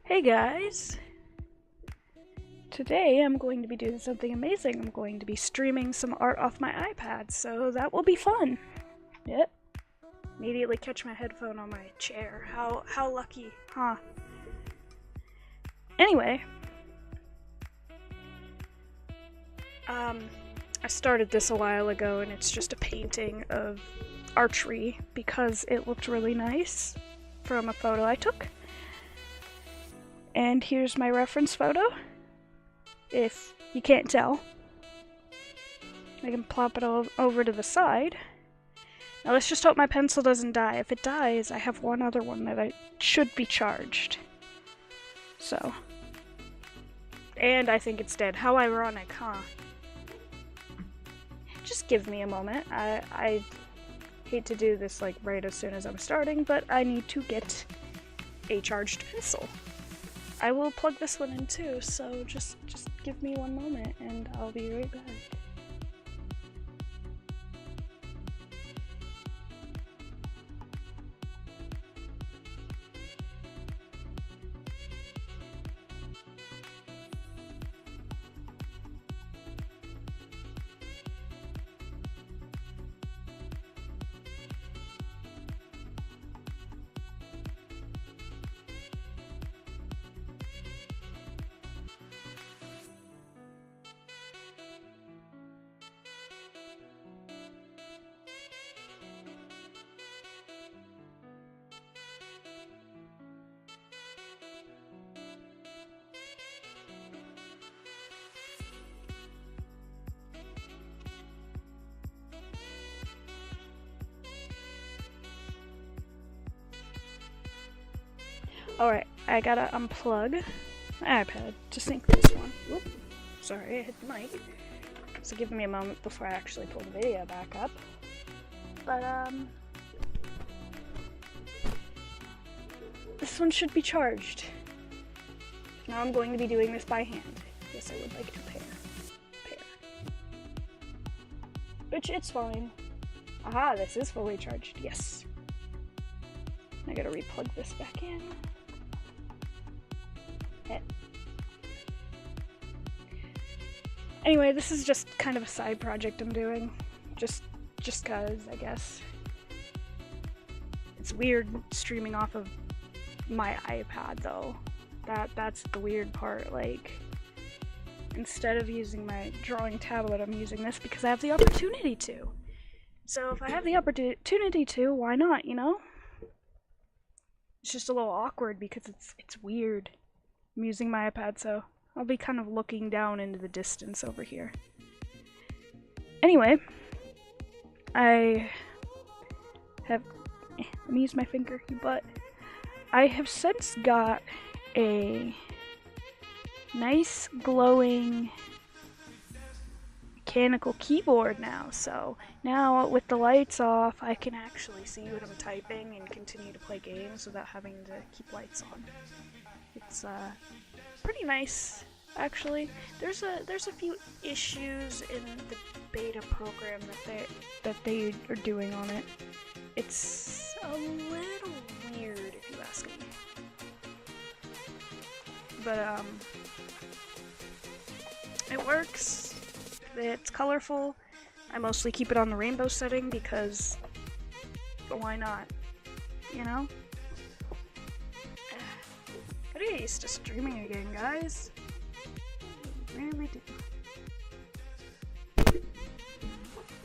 Hey guys! Today I'm going to be doing something amazing. I'm going to be streaming some art off my iPad, so that will be fun. Yep. Immediately catch my headphone on my chair. How lucky, huh? Anyway. I started this a while ago and it's just a painting of archery because it looked really nice from a photo I took. And here's my reference photo, if you can't tell. I can plop it over to the side. Now let's just hope my pencil doesn't die. If it dies, I have one other one that should be charged. So. And I think it's dead. How ironic, huh? Just give me a moment. I hate to do this like right as soon as I'm starting, but I need to get a charged pencil. I will plug this one in too, so just give me one moment and I'll be right back. Alright, I gotta unplug my iPad to sync this one. Whoop. Sorry, I hit the mic. So give me a moment before I actually pull the video back up. But, this one should be charged. Now I'm going to be doing this by hand. Yes, I would like to pair. Which, it's fine. Aha, this is fully charged, yes. I gotta replug this back in. Anyway, this is just kind of a side project I'm doing. Just cause, I guess. It's weird streaming off of my iPad though. That's the weird part, like, instead of using my drawing tablet, I'm using this because I have the opportunity to. So if I have the opportunity to, why not, you know? It's just a little awkward because it's weird. I'm using my iPad, so I'll be kind of looking down into the distance over here. Anyway, I have, let me use my finger, you butt. I have since got a nice glowing mechanical keyboard now, so now with the lights off I can actually see what I'm typing and continue to play games without having to keep lights on. It's pretty nice, actually. There's a few issues in the beta program that they are doing on it. It's a little weird if you ask me. But it works. It's colorful. I mostly keep it on the rainbow setting because why not? You know? Gotta get used to streaming again, guys. Really do.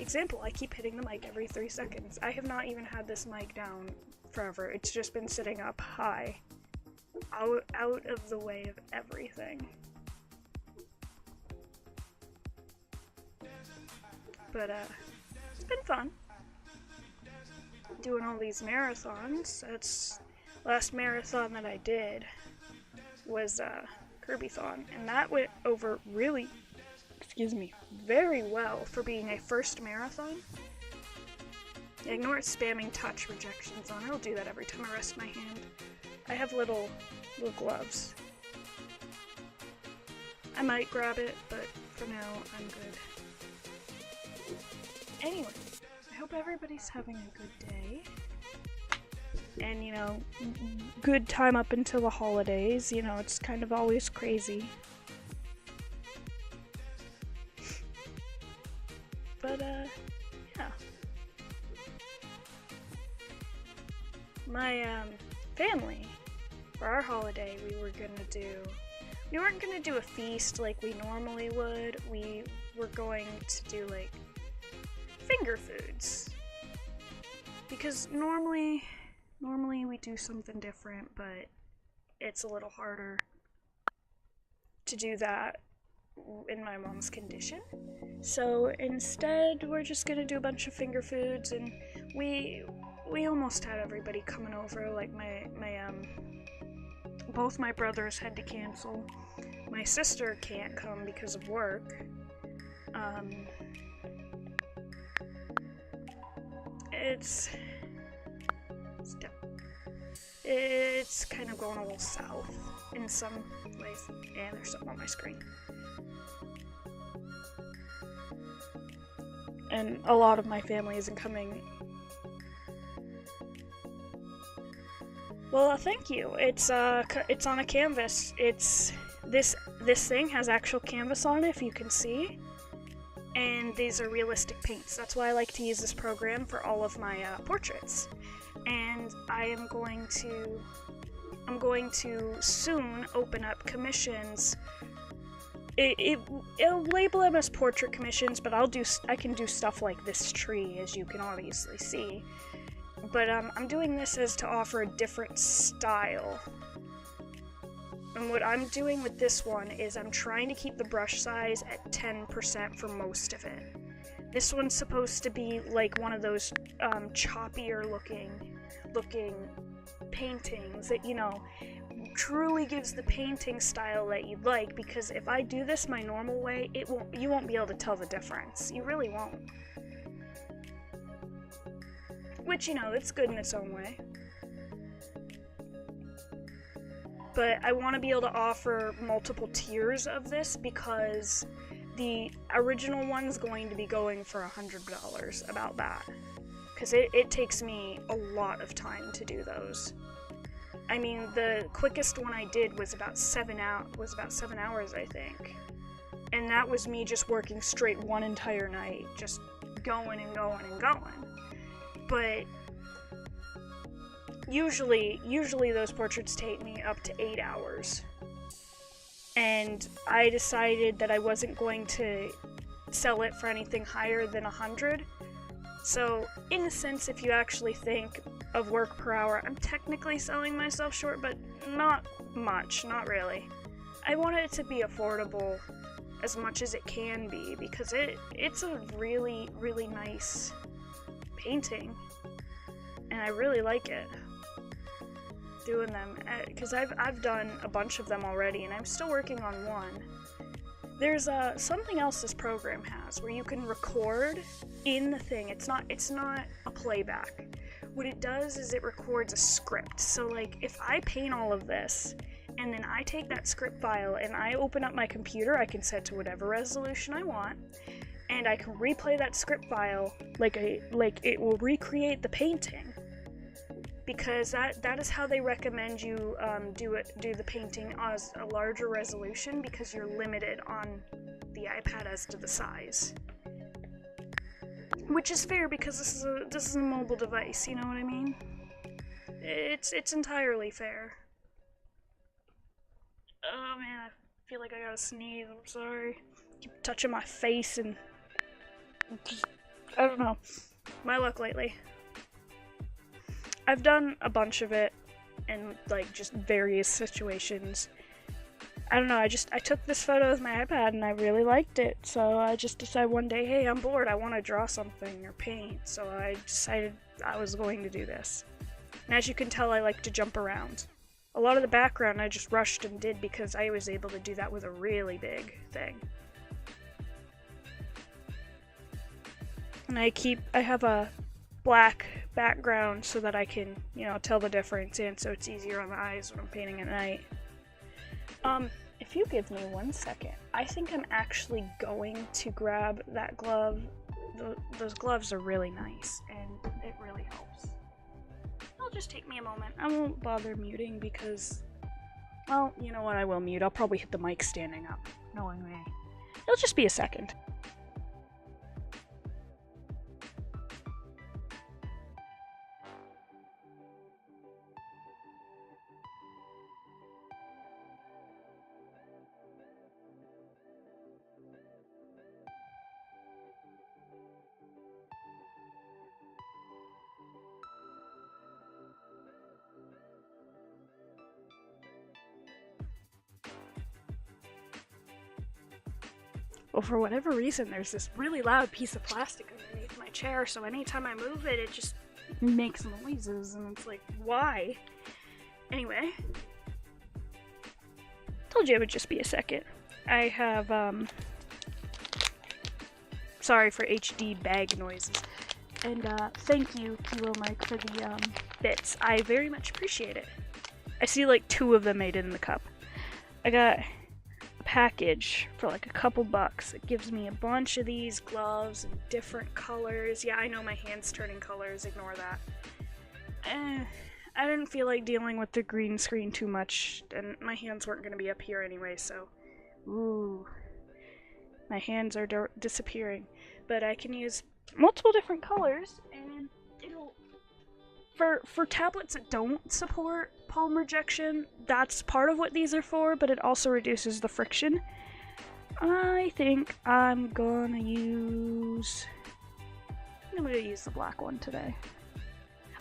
Example, I keep hitting the mic every 3 seconds. I have not even had this mic down forever. It's just been sitting up high. Out of the way of everything. But, it's been fun. doing all these marathons. That's last marathon that I did was Kirbython, and that went over really, very well for being a first marathon. Ignore spamming touch rejection zone. I'll do that every time I rest my hand. I have little gloves. I might grab it, but for now, I'm good. Anyway, I hope everybody's having a good day. And, you know, good time up until the holidays. You know, it's kind of always crazy. But, yeah. My, family, for our holiday, we weren't gonna do a feast like we normally would. We were going to do, like, finger foods. Because normally we do something different, but it's a little harder to do that in my mom's condition. So instead, we're just gonna do a bunch of finger foods, and we almost had everybody coming over. Like both my brothers had to cancel. My sister can't come because of work. It's kind of going a little south in some ways. Yeah, there's something on my screen. And a lot of my family isn't coming. Well, thank you. It's on a canvas. This thing has actual canvas on it, if you can see. And these are realistic paints. That's why I like to use this program for all of my portraits. And I'm going to soon open up commissions. It'll label them as portrait commissions, but I can do stuff like this tree, as you can obviously see. But I'm doing this as to offer a different style. And what I'm doing with this one is I'm trying to keep the brush size at 10% for most of it. This one's supposed to be like one of those choppier looking paintings that, you know, truly gives the painting style that you'd like, because if I do this my normal way, you won't be able to tell the difference. You really won't. Which, you know, it's good in its own way. But I want to be able to offer multiple tiers of this, because the original one's going to be going for $100, about that. Because it takes me a lot of time to do those. I mean, the quickest one I did was about 7 hours, I think. And that was me just working straight one entire night, just going and going and going. But usually those portraits take me up to 8 hours. And I decided that I wasn't going to sell it for anything higher than 100. So, in a sense, if you actually think of work per hour, I'm technically selling myself short, but not much, not really. I want it to be affordable as much as it can be, because it's a really, really nice painting, and I really like it. Doing them, because I've done a bunch of them already, and I'm still working on one. There's something else this program has where you can record in the thing. It's not a playback. What it does is it records a script. So like if I paint all of this and then I take that script file and I open up my computer, I can set to whatever resolution I want, and I can replay that script file like it will recreate the painting. Because that is how they recommend you do the painting as a larger resolution, because you're limited on the iPad as to the size. Which is fair, because this is a mobile device, you know what I mean? It's entirely fair. Oh man, I feel like I gotta sneeze, I'm sorry. Keep touching my face and I don't know. My luck lately. I've done a bunch of it in like just various situations, I don't know, I took this photo with my iPad and I really liked it, so I just decided one day, hey, I'm bored, I want to draw something or paint, so I decided I was going to do this. And as you can tell, I like to jump around. A lot of the background I just rushed and did because I was able to do that with a really big thing. And I have a black background so that I can, tell the difference, and so it's easier on the eyes when I'm painting at night. If you give me 1 second, I think I'm actually going to grab that glove. Those gloves are really nice, and it really helps. It'll just take me a moment. I won't bother muting because, well, you know what, I will mute. I'll probably hit the mic standing up, knowing me. It'll just be a second. Well, for whatever reason, there's this really loud piece of plastic underneath my chair, so anytime I move it, it just makes noises, and it's like, why? Anyway, told you it would just be a second. I have, sorry for HD bag noises. And, thank you, Kilo Mike, for the, bits. I very much appreciate it. I see, like, 2 of them made in the cup. I got package for like a couple bucks. It gives me a bunch of these gloves in different colors. Yeah, I know my hand's turning colors, ignore that. I didn't feel like dealing with the green screen too much, and my hands weren't going to be up here anyway, so ooh, my hands are disappearing. But I can use multiple different colors, and it'll for tablets that don't support palm rejection, that's part of what these are for, but it also reduces the friction. I think I'm gonna use the black one today.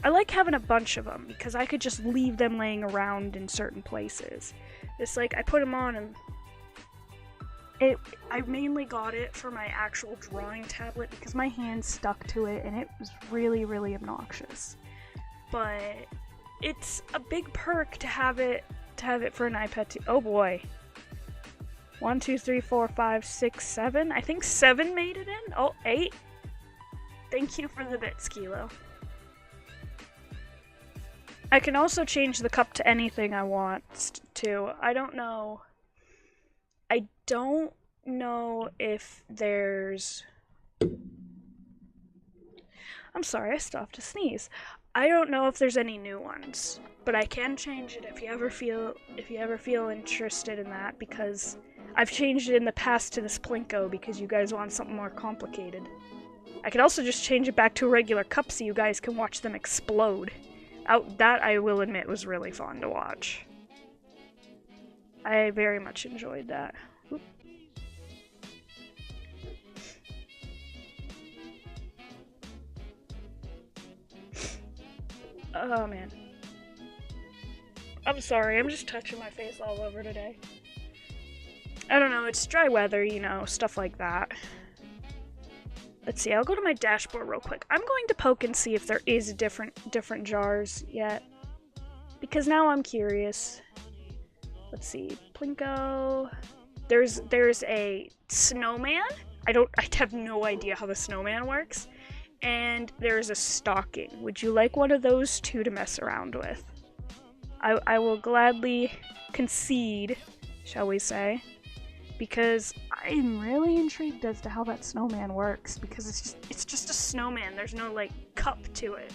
I like having a bunch of them because I could just leave them laying around in certain places. It's like I put them on and I mainly got it for my actual drawing tablet because my hand stuck to it and it was really, really obnoxious. But it's a big perk to have it for an iPad too. Oh boy. 1, 2, 3, 4, 5, 6, 7. I think 7 made it in. Oh, 8. Thank you for the bits, Kilo. I can also change the cup to anything I want to. I don't know if there's... I'm sorry, I still have to sneeze. I don't know if there's any new ones, but I can change it if you ever feel interested in that, because I've changed it in the past to this Plinko because you guys want something more complicated. I could also just change it back to a regular cup so you guys can watch them explode. That, I will admit, was really fun to watch. I very much enjoyed that. Oop. Oh man. I'm sorry, I'm just touching my face all over today. I don't know, it's dry weather, stuff like that. Let's see, I'll go to my dashboard real quick. I'm going to poke and see if there is different jars yet. Because now I'm curious. Let's see, Plinko. There's a snowman. I have no idea how the snowman works. And there's a stocking. Would you like one of those two to mess around with? I will gladly concede, shall we say, because I'm really intrigued as to how that snowman works, because it's just a snowman. There's no, cup to it.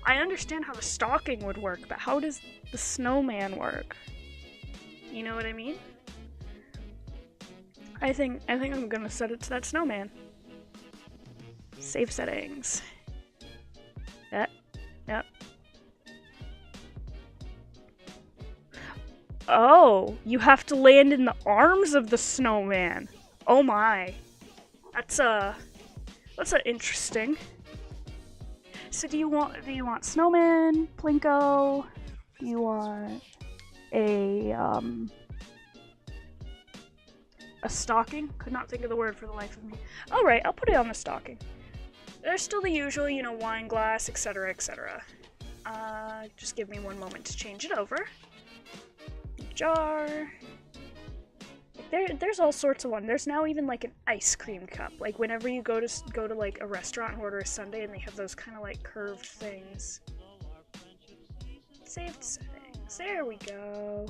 I understand how the stocking would work, but how does the snowman work? You know what I mean? I think I'm gonna set it to that snowman. Save settings. Yep. Oh, you have to land in the arms of the snowman. Oh my. That's interesting. So do you want snowman, Plinko? Do you want a a stocking. Could not think of the word for the life of me. Alright, I'll put it on the stocking. There's still the usual, you know, wine glass, etc., etc. Just give me one moment to change it over. Jar. There's all sorts of one. There's now even like an ice cream cup. Like whenever you go to like a restaurant and order a sundae, and they have those kind of like curved things. Saved settings. There we go.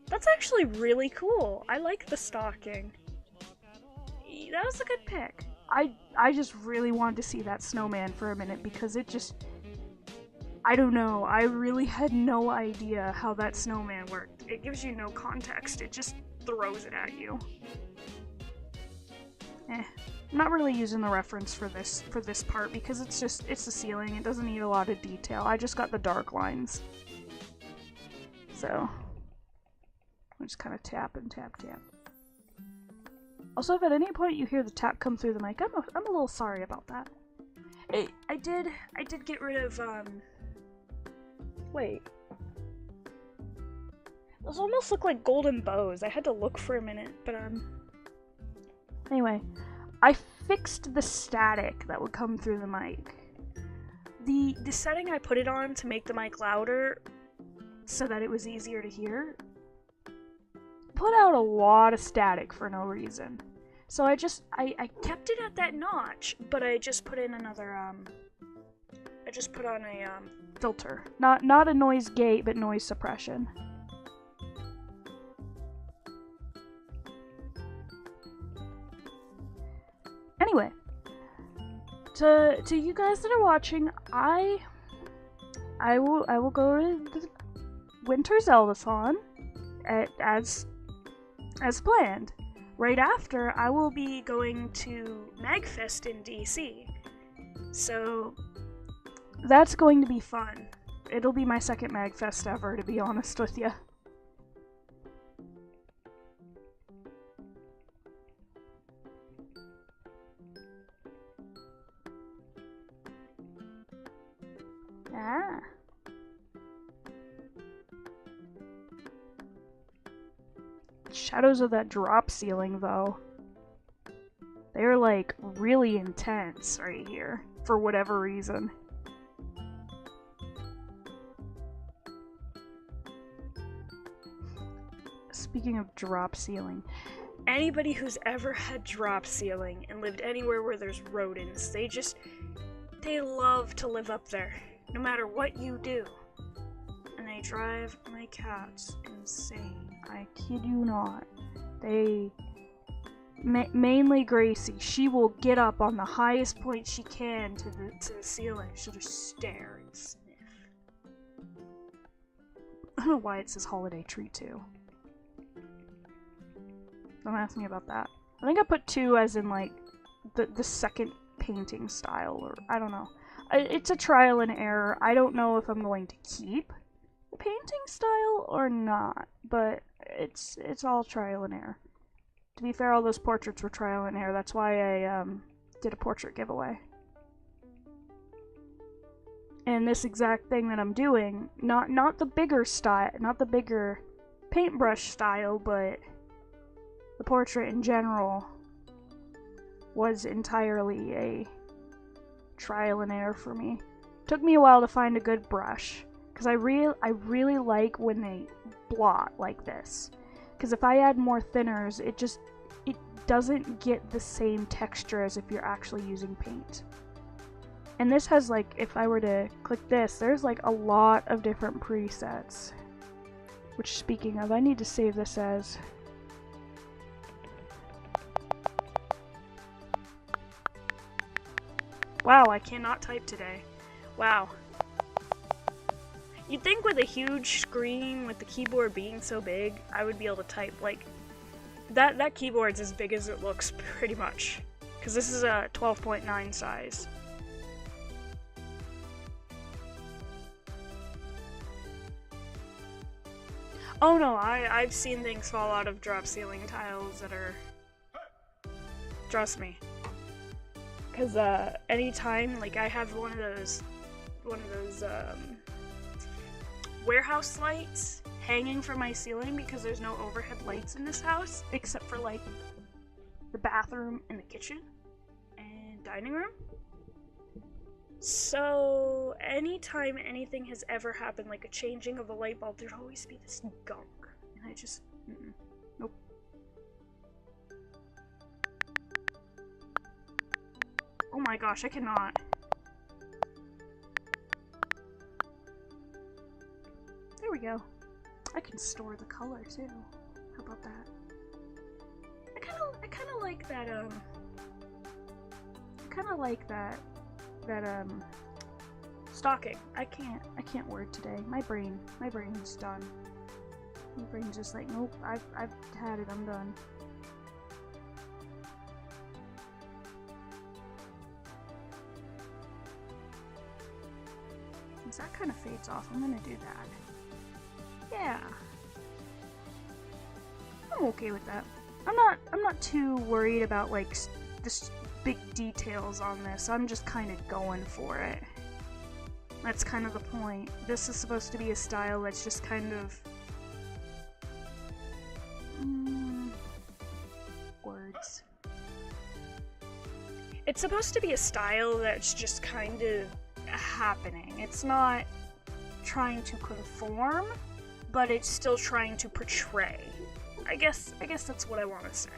That's actually really cool. I like the stocking. That was a good pick. I just really wanted to see that snowman for a minute because it just... I don't know. I really had no idea how that snowman worked. It gives you no context. It just throws it at you. I'm not really using the reference for this part because it's the ceiling. It doesn't need a lot of detail. I just got the dark lines. So... I just kind of tap and tap, tap. Also, if at any point you hear the tap come through the mic, I'm a little sorry about that. I did get rid of, wait. Those almost look like golden bows. I had to look for a minute, but, anyway. I fixed the static that would come through the mic. The setting I put it on to make the mic louder so that it was easier to hear put out a lot of static for no reason. So I kept it at that notch, but I just put in another, I just put on a, filter. Not a noise gate, but noise suppression. Anyway, to you guys that are watching, I will go to the Winter Zeldathon as planned. Right after, I will be going to MagFest in DC. So, that's going to be fun. It'll be my second MagFest ever, to be honest with you. Ah. Shadows of that drop ceiling, though. They're, like, really intense right here, for whatever reason. Speaking of drop ceiling, anybody who's ever had drop ceiling and lived anywhere where there's rodents, they love to live up there, no matter what you do. And they drive my cats insane. I kid you not. Mainly Gracie, she will get up on the highest point she can to the ceiling. She'll just stare and sniff. I don't know why it says holiday tree too. Don't ask me about that. I think I put 2 as in like the second painting style, or I don't know. It's a trial and error. I don't know if I'm going to keep the painting style or not, but it's all trial and error. To be fair, all those portraits were trial and error. That's why I did a portrait giveaway. And this exact thing that I'm doing, not the bigger style, not the bigger paintbrush style, but the portrait in general was entirely a trial and error for me. Took me a while to find a good brush, because I really like when they blot like this. Because if I add more thinners, it doesn't get the same texture as if you're actually using paint. And this has, like, if I were to click this, there's like a lot of different presets. Which, speaking of, I need to save this as... Wow, I cannot type today. Wow. You'd think with a huge screen, with the keyboard being so big, I would be able to type, like... That keyboard's as big as it looks, pretty much. Because this is a 12.9 size. Oh no, I've seen things fall out of drop ceiling tiles that are... Trust me. Because, anytime, like, I have one of those, warehouse lights hanging from my ceiling because there's no overhead lights in this house except for like the bathroom and the kitchen and dining room. So anytime anything has ever happened, like a changing of a light bulb, there'd always be this gunk. And I just, nope. Oh my gosh, I cannot. There we go. I can store the color too. How about that? I kind of like that. I kind of like that stocking. I can't word today. My brain's done. My brain's just like, nope. I've had it. I'm done. Since that kind of fades off, I'm gonna do that. Yeah. I'm okay with that. I'm not too worried about like this big details on this. I'm just kind of going for it. That's kind of the point. This is supposed to be a style that's just kind of words. It's supposed to be a style that's just kind of happening. It's not trying to conform, but it's still trying to portray. I guess that's what I want to say.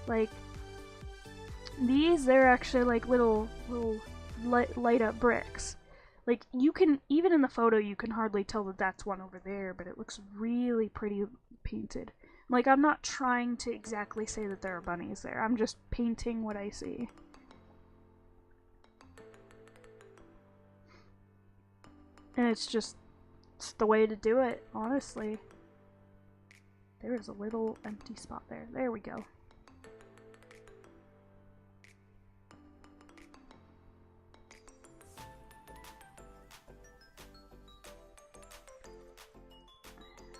Like these, they're actually like little light up bricks. Like you can, even in the photo, you can hardly tell that that's one over there, but it looks really pretty painted. Like I'm not trying to exactly say that there are bunnies there. I'm just painting what I see. And it's the way to do it, honestly. There is a little empty spot there. There we go.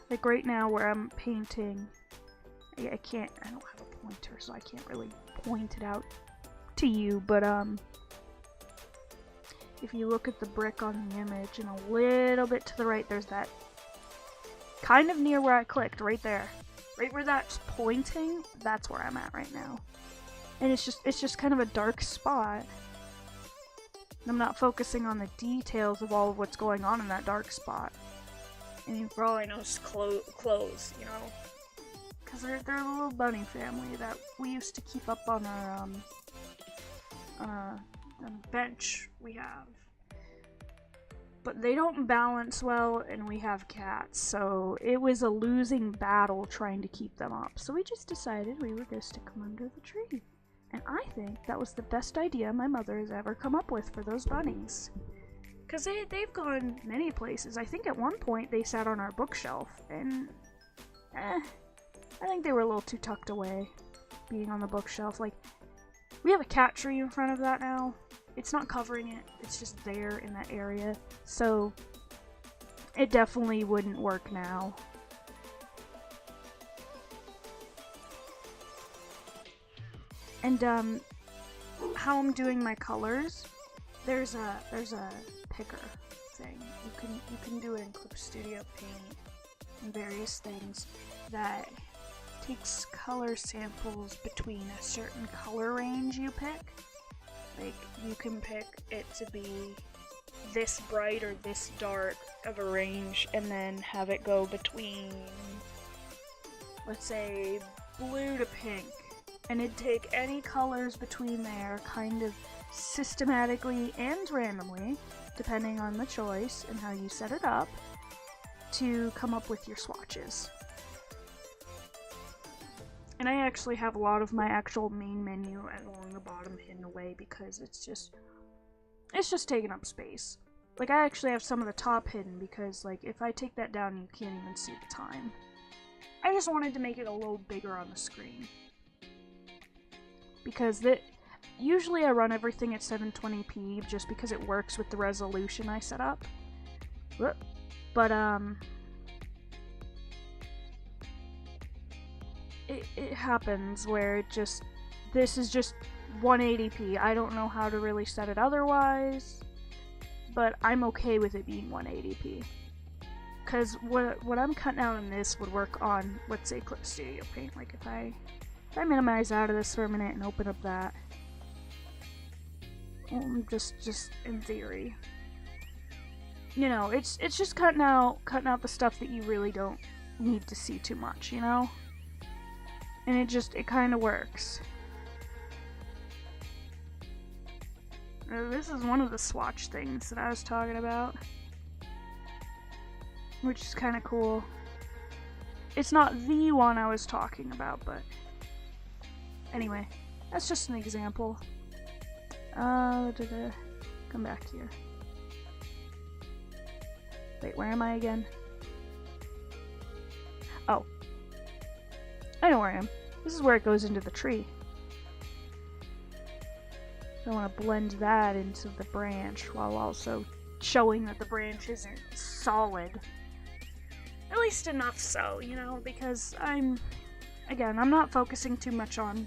Like right now where I'm painting, I don't have a pointer, so I can't really point it out to you, but if you look at the brick on the image and a little bit to the right, there's that kind of near where I clicked, right there. Right where that's pointing, that's where I'm at right now. And it's just kind of a dark spot. I'm not focusing on the details of all of what's going on in that dark spot. I mean, for all I know, it's clothes, you know? Because they're a little bunny family that we used to keep up on our bench we have. But they don't balance well, and we have cats, so it was a losing battle trying to keep them up. So we just decided we were going to stick them under the tree. And I think that was the best idea my mother has ever come up with for those bunnies. Because they've gone many places. I think at one point they sat on our bookshelf, and I think they were a little too tucked away, being on the bookshelf. Like, we have a cat tree in front of that now. It's not covering it, it's just there in that area. So, it definitely wouldn't work now. And, how I'm doing my colors, there's a picker thing. You can do it in Clip Studio Paint and various things that takes color samples between a certain color range you pick. Like, you can pick it to be this bright or this dark of a range, and then have it go between, let's say, blue to pink. And it'd take any colors between there, kind of systematically and randomly, depending on the choice and how you set it up, to come up with your swatches. And I actually have a lot of my actual main menu along the bottom hidden away because it's just taking up space. Like, I actually have some of the top hidden because, like, if I take that down, you can't even see the time. I just wanted to make it a little bigger on the screen. Because usually I run everything at 720p just because it works with the resolution I set up. But, it happens where this is just 180p. I don't know how to really set it otherwise, but I'm okay with it being 180p. Because what I'm cutting out in this would work on, let's say, Clip Studio Paint. Like if I minimize out of this for a minute and open up that, just in theory, you know, it's just cutting out the stuff that you really don't need to see too much, you know, and it kind of works. This is one of the swatch things that I was talking about, which is kind of cool. It's not the one I was talking about, but anyway, that's just an example. Come back here. Wait, where am I again? Oh. I know where I am. This is where it goes into the tree. So I want to blend that into the branch while also showing that the branch isn't solid. At least enough so, you know, because I'm not focusing too much on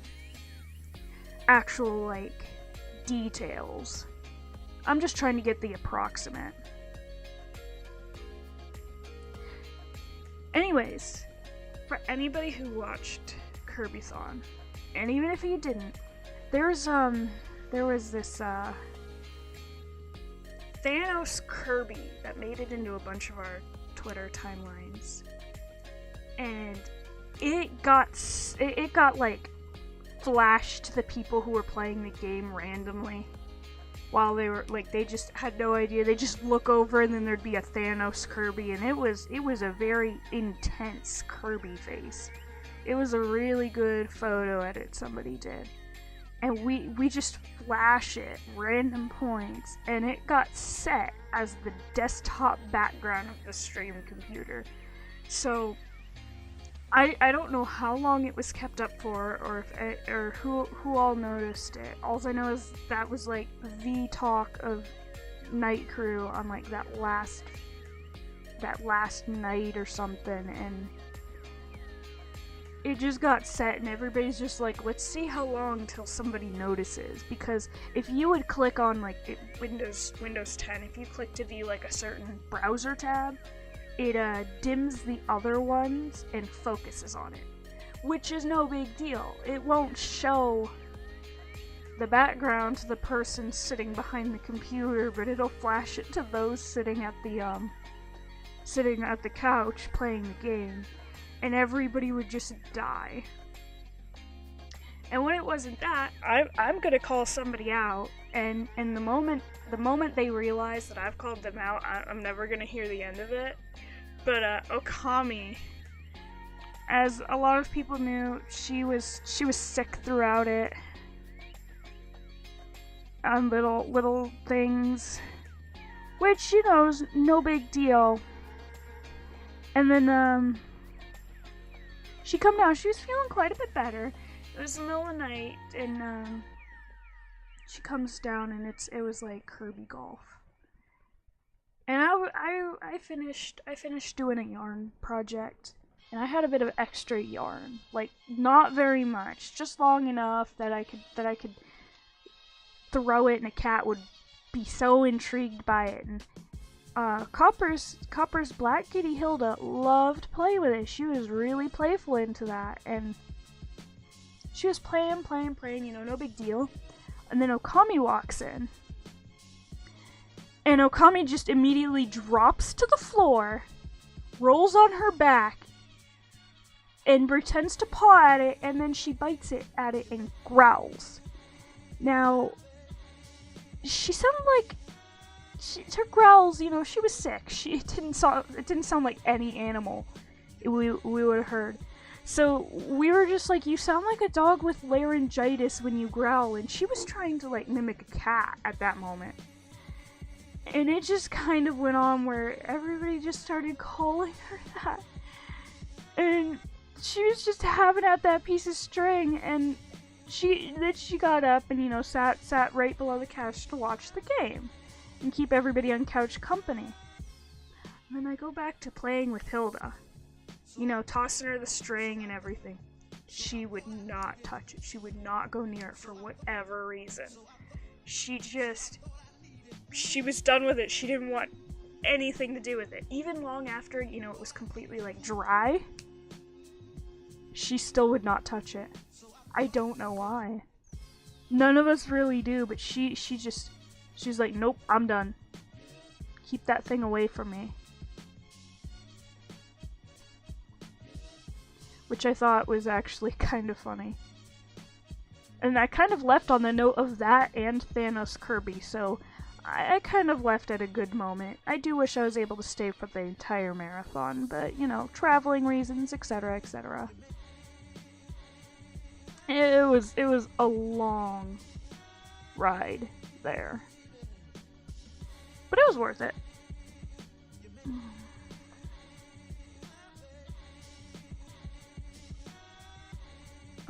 actual, like, details. I'm just trying to get the approximate. Anyways, for anybody who watched Kirbython, and even if you didn't, there was this Thanos Kirby that made it into a bunch of our Twitter timelines, and it got like flashed to the people who were playing the game randomly while they were like, they just had no idea. They just look over and then there'd be a Thanos Kirby, and it was a very intense Kirby face. It was a really good photo edit somebody did, and we just flash it random points, and it got set as the desktop background of the stream computer. So I don't know how long it was kept up for, or who all noticed it. All I know is that was like the talk of Night Crew on like that last night or something, and it just got set, and everybody's just like, let's see how long till somebody notices. Because if you would click on like Windows 10, if you click to view like a certain browser tab, it dims the other ones and focuses on it, which is no big deal. It won't show the background to the person sitting behind the computer, but it'll flash it to those sitting at the couch playing the game, and everybody would just die. And when it wasn't that, I'm gonna call somebody out, and the moment they realize that I've called them out, I'm never gonna hear the end of it. But Okami, as a lot of people knew, she was sick throughout it on little things, which, you know, is no big deal. And then she come down. She was feeling quite a bit better. It was the middle of the night, and she comes down, and it was like Kirby Golf. And I finished doing a yarn project, and I had a bit of extra yarn, like not very much, just long enough that I could throw it, and a cat would be so intrigued by it. And Copper's Black Kitty Hilda loved playing with it. She was really playful into that, and she was playing, you know, no big deal. And then Okami walks in, and Okami just immediately drops to the floor, rolls on her back, and pretends to paw at it, and then she bites at it and growls. Now, she sounded like her growls, you know, she was sick. It didn't sound like any animal we would have heard. So we were just like, you sound like a dog with laryngitis when you growl, and she was trying to like mimic a cat at that moment. And it just kind of went on where everybody just started calling her that. And she was just having at that piece of string, and she got up and, you know, sat right below the couch to watch the game and keep everybody on couch company. And then I go back to playing with Hilda, you know, tossing her the string and everything. she would not touch it. She would not go near it for whatever reason. She was done with it. She didn't want anything to do with it. Even long after, it was completely, like, dry, she still would not touch it. I don't know why. None of us really do, but she's like, nope, I'm done. Keep that thing away from me. Which I thought was actually kind of funny. And I kind of left on the note of that and Thanos Kirby, so I kind of left at a good moment. I do wish I was able to stay for the entire marathon, but, traveling reasons, etc., etc. It was a long ride there. But it was worth it.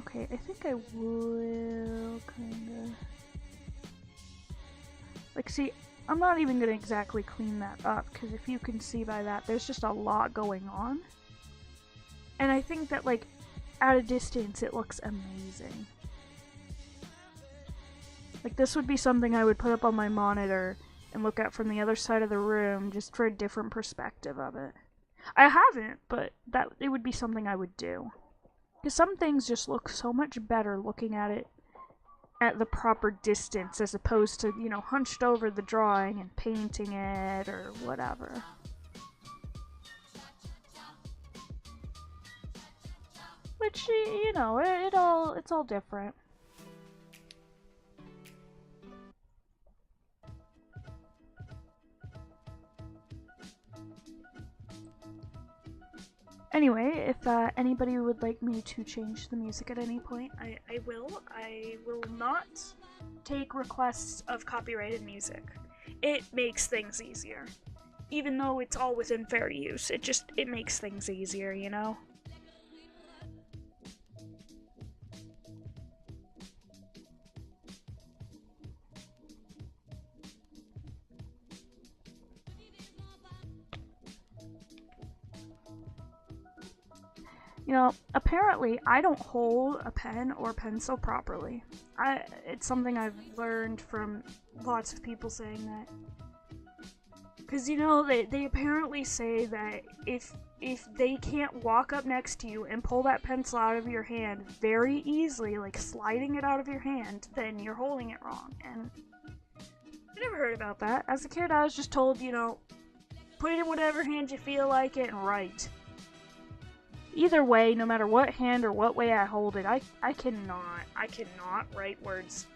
Okay, I think I will kinda... Like, see, I'm not even gonna exactly clean that up, because if you can see by that, there's just a lot going on. And I think that, like, at a distance, it looks amazing. Like, this would be something I would put up on my monitor and look at from the other side of the room, just for a different perspective of it. I haven't, but it would be something I would do. Because some things just look so much better looking at it at the proper distance, as opposed to, hunched over the drawing and painting it, or whatever. Which, it's all different. Anyway, if anybody would like me to change the music at any point, I will. I will not take requests of copyrighted music. It makes things easier. Even though it's all within fair use, it makes things easier, Apparently I don't hold a pen or pencil properly. It's something I've learned from lots of people saying that. Because, they apparently say that if they can't walk up next to you and pull that pencil out of your hand very easily, like sliding it out of your hand, then you're holding it wrong. And I never heard about that. As a kid, I was just told, put it in whatever hand you feel like it and write. Either way, no matter what hand or what way I hold it, I cannot write words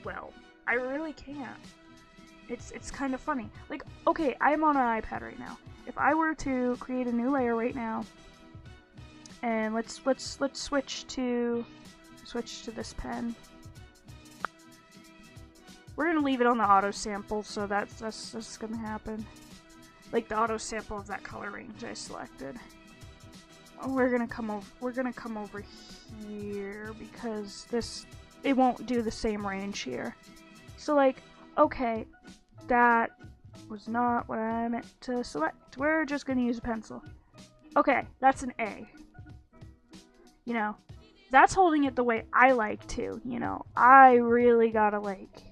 well. I really can't. It's kind of funny. Like, okay, I'm on an iPad right now. If I were to create a new layer right now, and let's switch to this pen. We're gonna leave it on the auto sample, so that's gonna happen. Like the auto sample of that color range I selected. We're gonna come over here because it won't do the same range here. So, like, okay, that was not what I meant to select. We're just gonna use a pencil. Okay, that's an A. That's holding it the way I like to, I really gotta, like,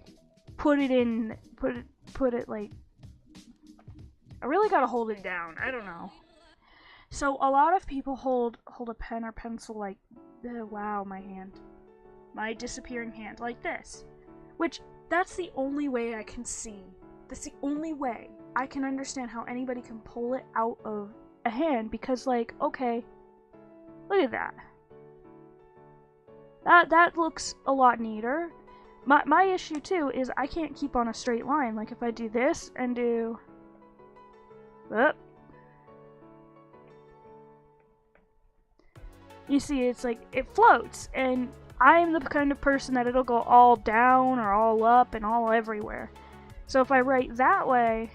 put it like, I really gotta hold it down. I don't know. So a lot of people hold a pen or pencil like, wow, my hand. My disappearing hand, like this. Which, that's the only way I can see. That's the only way I can understand how anybody can pull it out of a hand, because, like, okay, look at that. That looks a lot neater. My issue, too, is I can't keep on a straight line. Like, if I do this and do... You see, it's like, it floats, and I'm the kind of person that it'll go all down or all up and all everywhere. So if I write that way,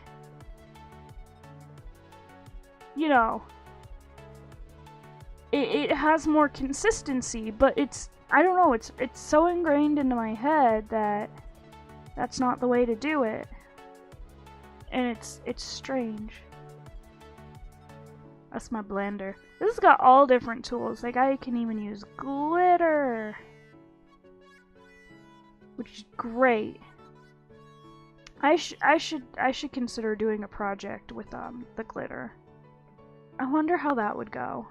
it has more consistency, but I don't know, it's so ingrained into my head that that's not the way to do it. And it's strange. That's my blender. This has got all different tools. Like, I can even use glitter, which is great. I should consider doing a project with the glitter. I wonder how that would go.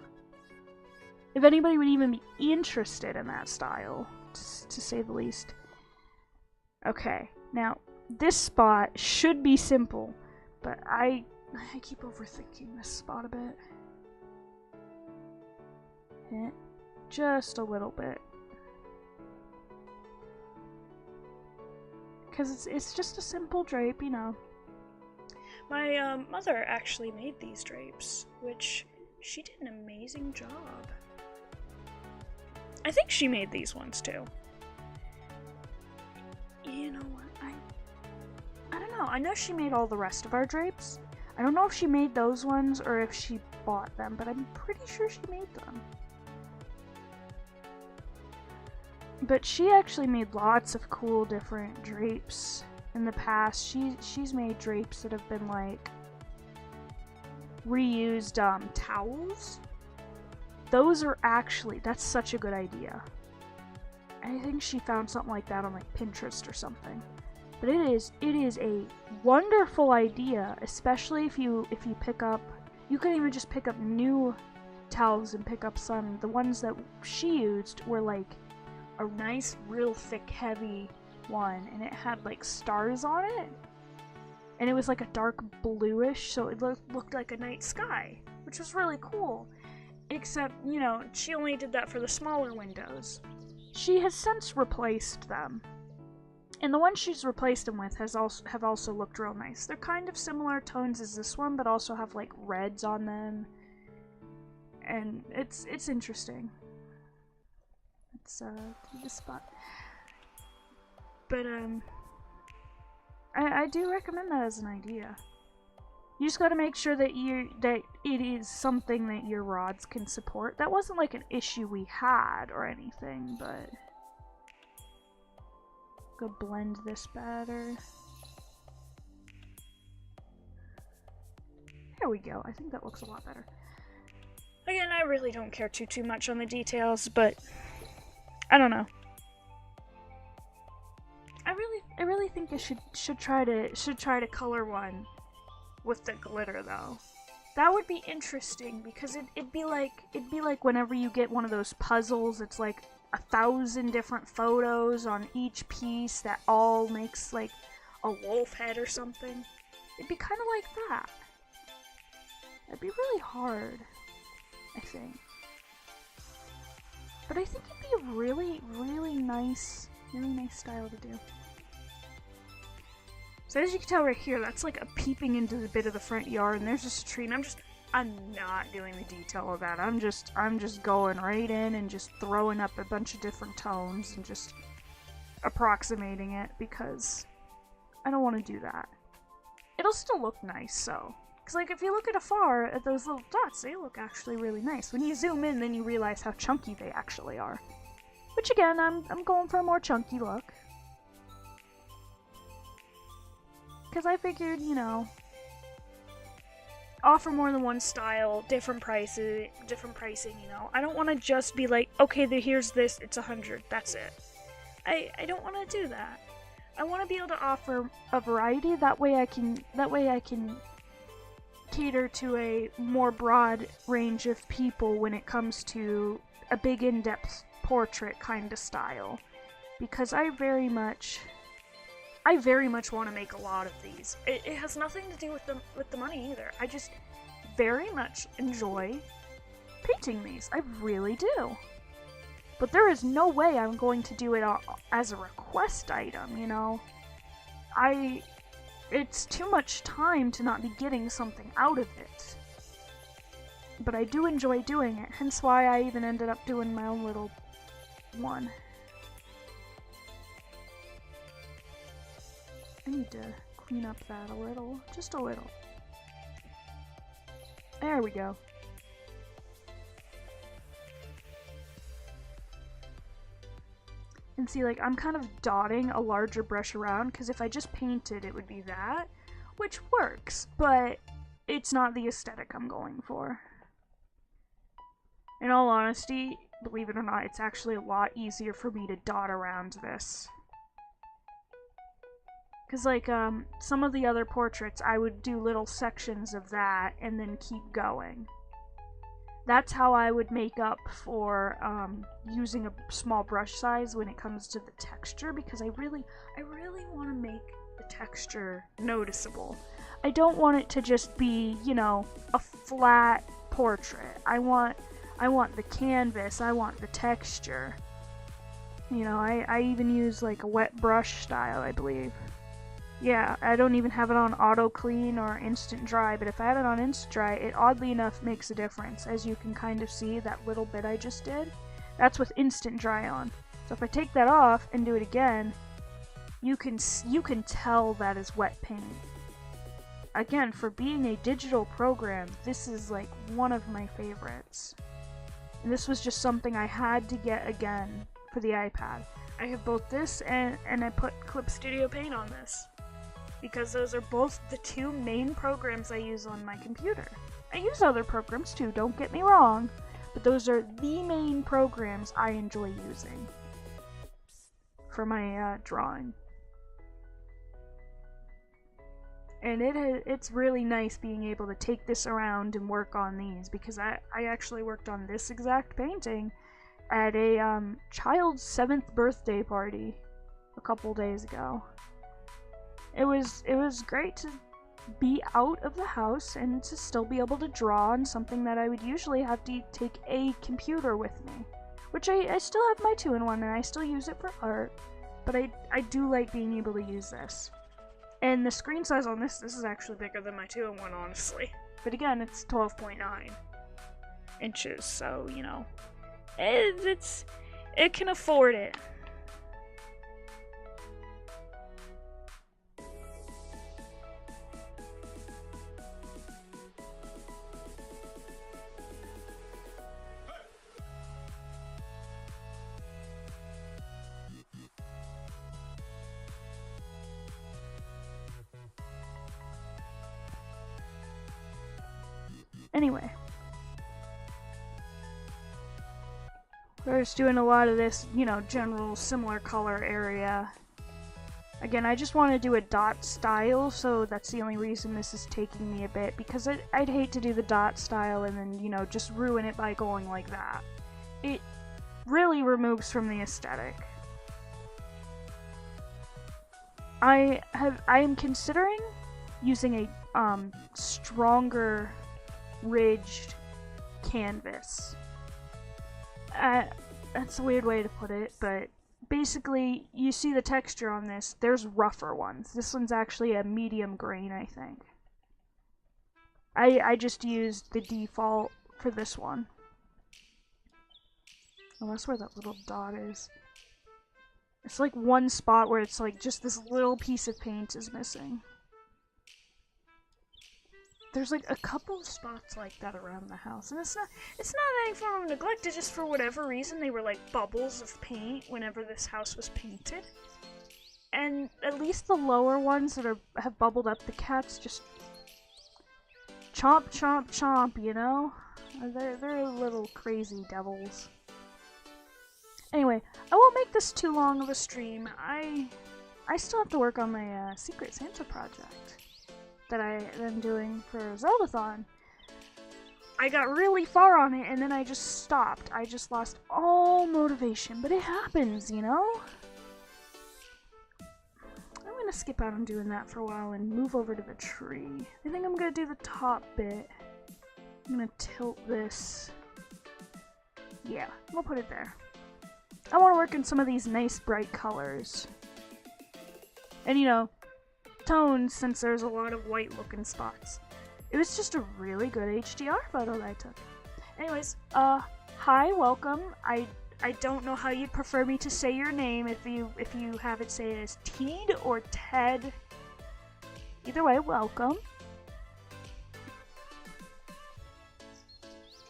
If anybody would even be interested in that style, to say the least. Okay, now this spot should be simple, but I keep overthinking this spot a bit. Just a little bit. Because it's just a simple drape, you know. My mother actually made these drapes, which she did an amazing job. I think she made these ones too. You know what? I don't know. I know she made all the rest of our drapes. I don't know if she made those ones or if she bought them, but I'm pretty sure she made them. But she actually made lots of cool different drapes in the past. She's made drapes that have been like reused towels. Those are actually, that's such a good idea. I think she found something like that on like Pinterest or something. But it is a wonderful idea, especially if you pick up, you can even just pick up new towels and pick up some. The ones that she used were like a nice, real thick, heavy one, and it had like stars on it. And it was like a dark bluish, so it looked like a night sky, which was really cool. Except, you know, she only did that for the smaller windows. She has since replaced them. And the ones she's replaced them with have also looked real nice. They're kind of similar tones as this one, but also have like reds on them. And it's interesting. Let's do this spot. But I do recommend that as an idea. You just gotta make sure that it is something that your rods can support. That wasn't like an issue we had or anything, but go blend this better. There we go. I think that looks a lot better. Again, I really don't care too much on the details, but I don't know. I really think I should try to color one with the glitter though. That would be interesting because it'd be like whenever you get one of those puzzles, it's like 1,000 different photos on each piece that all makes like a wolf head or something. It'd be kind of like that. It'd be really hard, I think. But I think it'd be a really nice style to do. So as you can tell right here, that's like a peeping into the bit of the front yard, and there's just a tree, and I'm not doing the detail of that. I'm just going right in and just throwing up a bunch of different tones and just approximating it because I don't want to do that. It'll still look nice, so. Because like if you look at afar at those little dots, they look actually really nice. When you zoom in, then you realize how chunky they actually are. Which again, I'm going for a more chunky look. Because I figured, you know, offer more than one style, different pricing, you know. I don't want to just be like, okay, here's this, it's 100, that's it. I don't want to do that. I want to be able to offer a variety, that way I can cater to a more broad range of people when it comes to a big in-depth portrait kind of style. Because I very much want to make a lot of these. It has nothing to do with the money either. I just very much enjoy painting these. I really do. But there is no way I'm going to do it as a request item, you know? It's too much time to not be getting something out of it. But I do enjoy doing it, hence why I even ended up doing my own little one. I need to clean up that a little. Just a little. There we go. And see, like, I'm kind of dotting a larger brush around, because if I just painted, it would be that, which works, but it's not the aesthetic I'm going for. In all honesty, believe it or not, it's actually a lot easier for me to dot around this. Because, like, some of the other portraits, I would do little sections of that and then keep going. That's how I would make up for using a small brush size when it comes to the texture, because I really want to make the texture noticeable. I don't want it to just be, you know, a flat portrait. I want the canvas, I want the texture. You know, I even use like a wet brush style, I believe. Yeah, I don't even have it on auto clean or instant dry, but if I had it on instant dry, it oddly enough makes a difference. As you can kind of see, that little bit I just did, that's with instant dry on. So if I take that off and do it again, you can tell that is wet paint. Again, for being a digital program, this is like one of my favorites. And this was just something I had to get again for the iPad. I have both this and I put Clip Studio Paint on this, because those are both the two main programs I use on my computer. I use other programs too, don't get me wrong, but those are the main programs I enjoy using for my drawing. And it's really nice being able to take this around and work on these, because I actually worked on this exact painting at a child's 7th birthday party a couple days ago. It was great to be out of the house and to still be able to draw on something that I would usually have to take a computer with me. Which I still have my 2-in-1 and I still use it for art, but I do like being able to use this. And the screen size on this is actually bigger than my 2-in-1, honestly. But again, it's 12.9 inches, so, you know, it can afford it. Anyway, we're just doing a lot of this, you know, general similar color area. Again, I just want to do a dot style, so that's the only reason this is taking me a bit, because I'd hate to do the dot style and then, you know, just ruin it by going like that. It really removes from the aesthetic. I am considering using a stronger ridged canvas. That's a weird way to put it, but basically you see the texture on this. There's rougher ones. This one's actually a medium grain, I think. I just used the default for this one. Oh, that's where that little dot is. It's like one spot where it's like just this little piece of paint is missing. There's like a couple of spots like that around the house, and it's not any form of neglect, it's just for whatever reason they were like bubbles of paint whenever this house was painted. And at least the lower ones that have bubbled up, the cats just chomp chomp chomp, you know? They're little crazy devils. Anyway, I won't make this too long of a stream. I still have to work on my Secret Santa project that I'm doing for Zeldathon. I got really far on it and then I just stopped. I just lost all motivation, but it happens, you know? I'm gonna skip out on doing that for a while and move over to the tree. I think I'm gonna do the top bit. I'm gonna tilt this. Yeah, we'll put it there. I want to work in some of these nice bright colors. And you know, tones, since there's a lot of white looking spots. It was just a really good HDR photo that I took. Anyways, hi, welcome. I don't know how you'd prefer me to say your name, if you have it say it as Teed or Ted. Either way, welcome.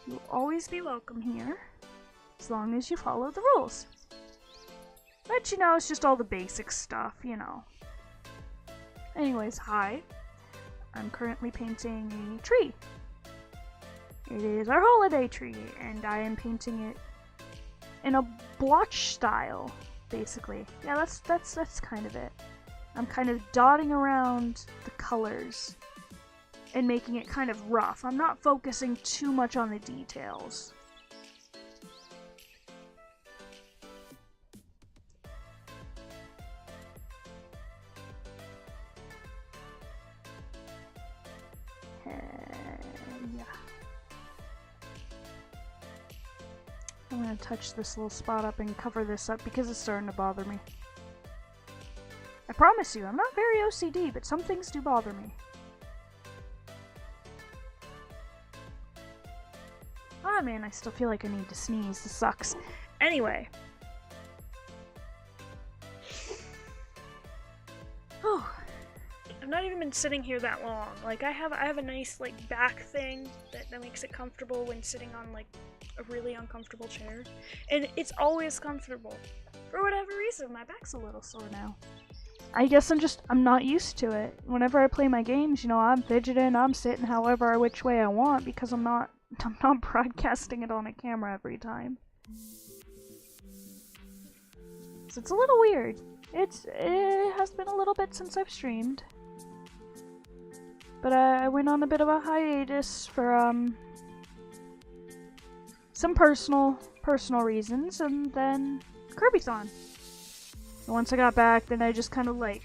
You'll always be welcome here, as long as you follow the rules. But you know, it's just all the basic stuff, you know. Anyways, hi. I'm currently painting a tree. It is our holiday tree, and I am painting it in a blotch style, basically. Yeah, that's kind of it. I'm kind of dotting around the colors and making it kind of rough. I'm not focusing too much on the details. Yeah. I'm gonna touch this little spot up and cover this up because it's starting to bother me. I promise you, I'm not very OCD, but some things do bother me. Ah, man, I still feel like I need to sneeze. This sucks. Anyway. Oh, I've not even been sitting here that long. Like, I have a nice, like, back thing that makes it comfortable when sitting on, like, a really uncomfortable chair. And it's always comfortable. For whatever reason, my back's a little sore now. I guess I'm not used to it. Whenever I play my games, you know, I'm fidgeting, I'm sitting however which way I want because I'm not broadcasting it on a camera every time. So it's a little weird. It has been a little bit since I've streamed. But I went on a bit of a hiatus for some personal reasons, and then Kirbython. And once I got back, then I just kind of like,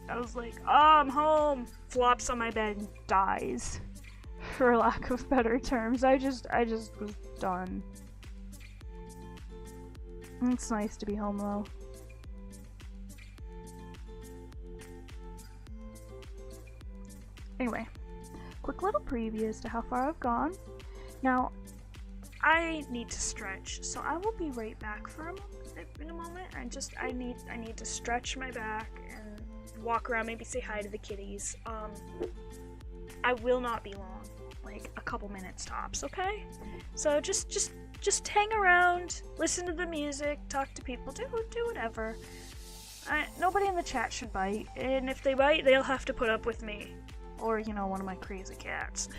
I was like, oh, I'm home, flops on my bed and dies, for lack of better terms. I just was done. It's nice to be home though. Anyway, quick little preview as to how far I've gone. Now, I need to stretch, so I will be right back in a moment. I need to stretch my back and walk around, maybe say hi to the kitties. I will not be long, like a couple minutes tops, okay? So just hang around, listen to the music, talk to people, do whatever. Nobody in the chat should bite, and if they bite, they'll have to put up with me. Or, you know, one of my crazy cats.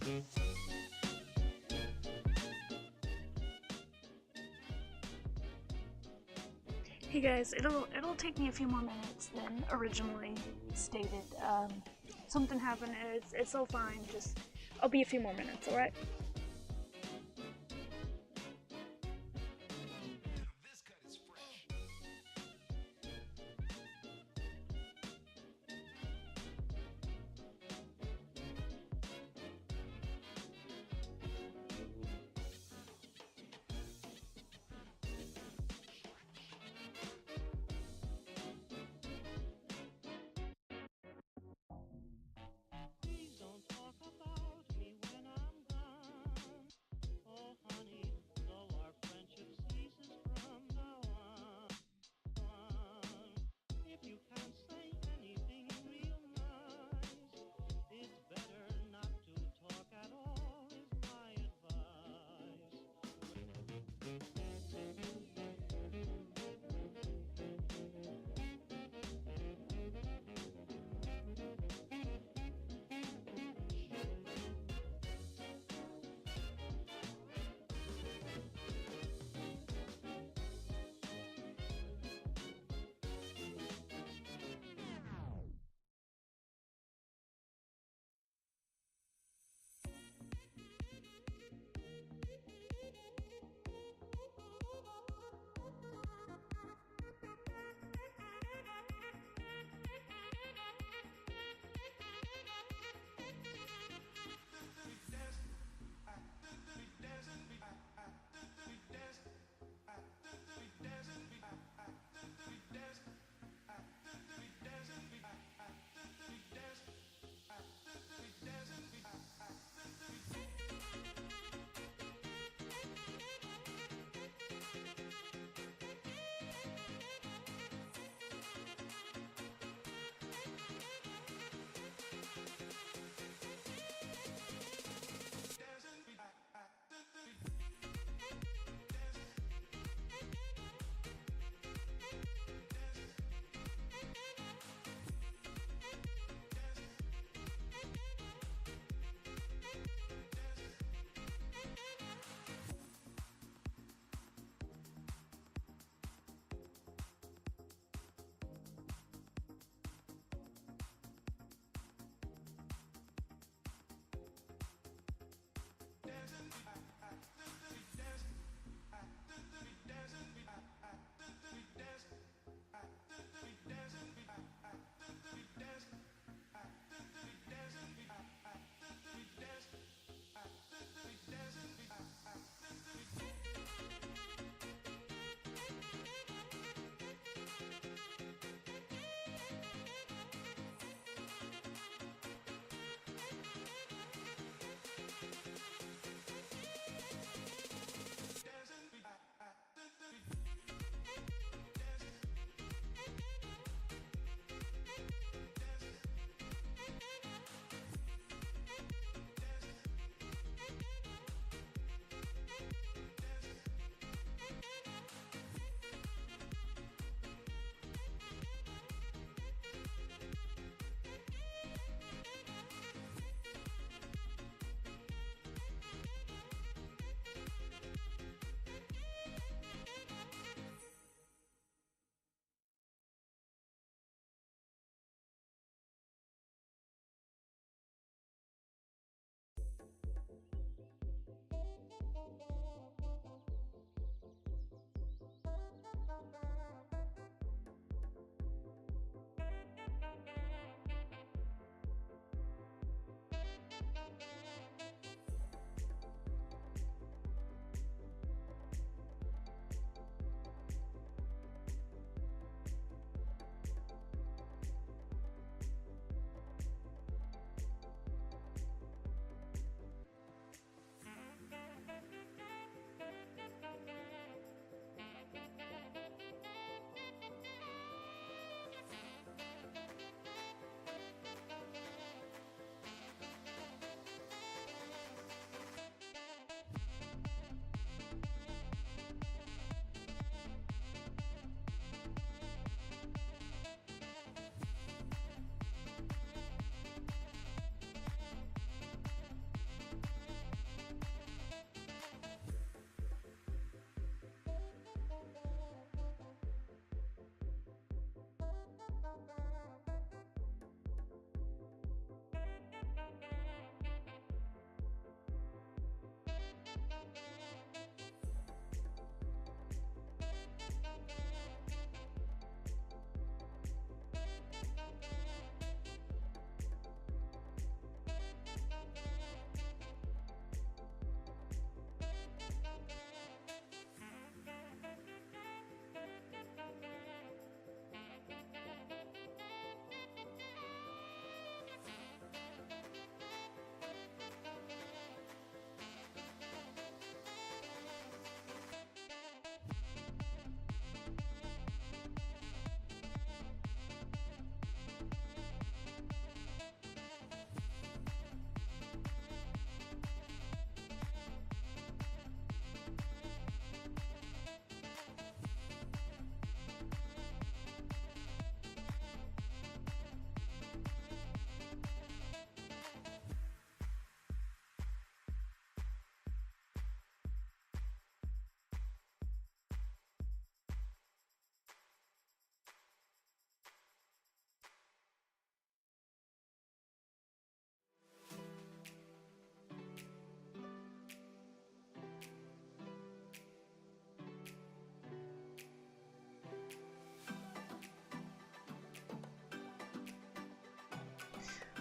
Hey guys, it'll take me a few more minutes than originally stated. Something happened. It's all fine. Just I'll be a few more minutes. All right. Please don't talk about me when I'm gone.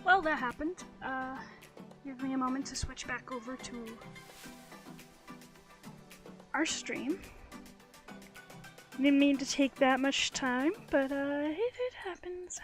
Well, that happened. Give me a moment to switch back over to our stream. Didn't mean to take that much time, but it happens.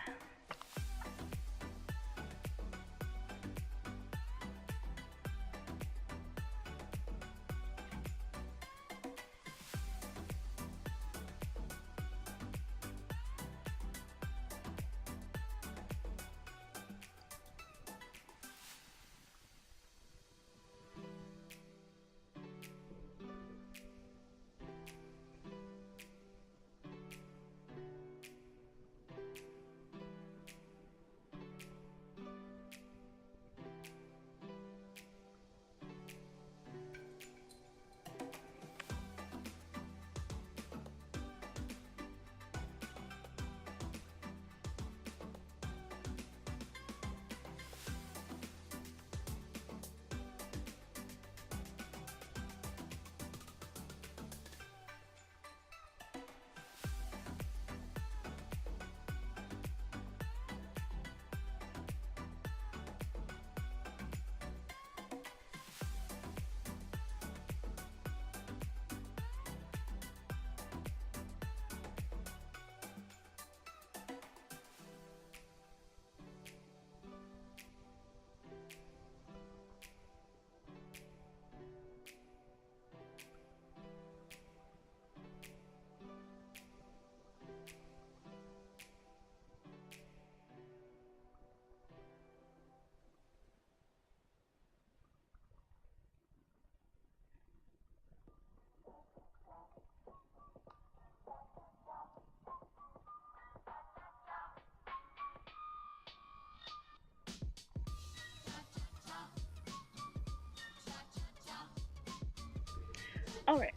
Alright.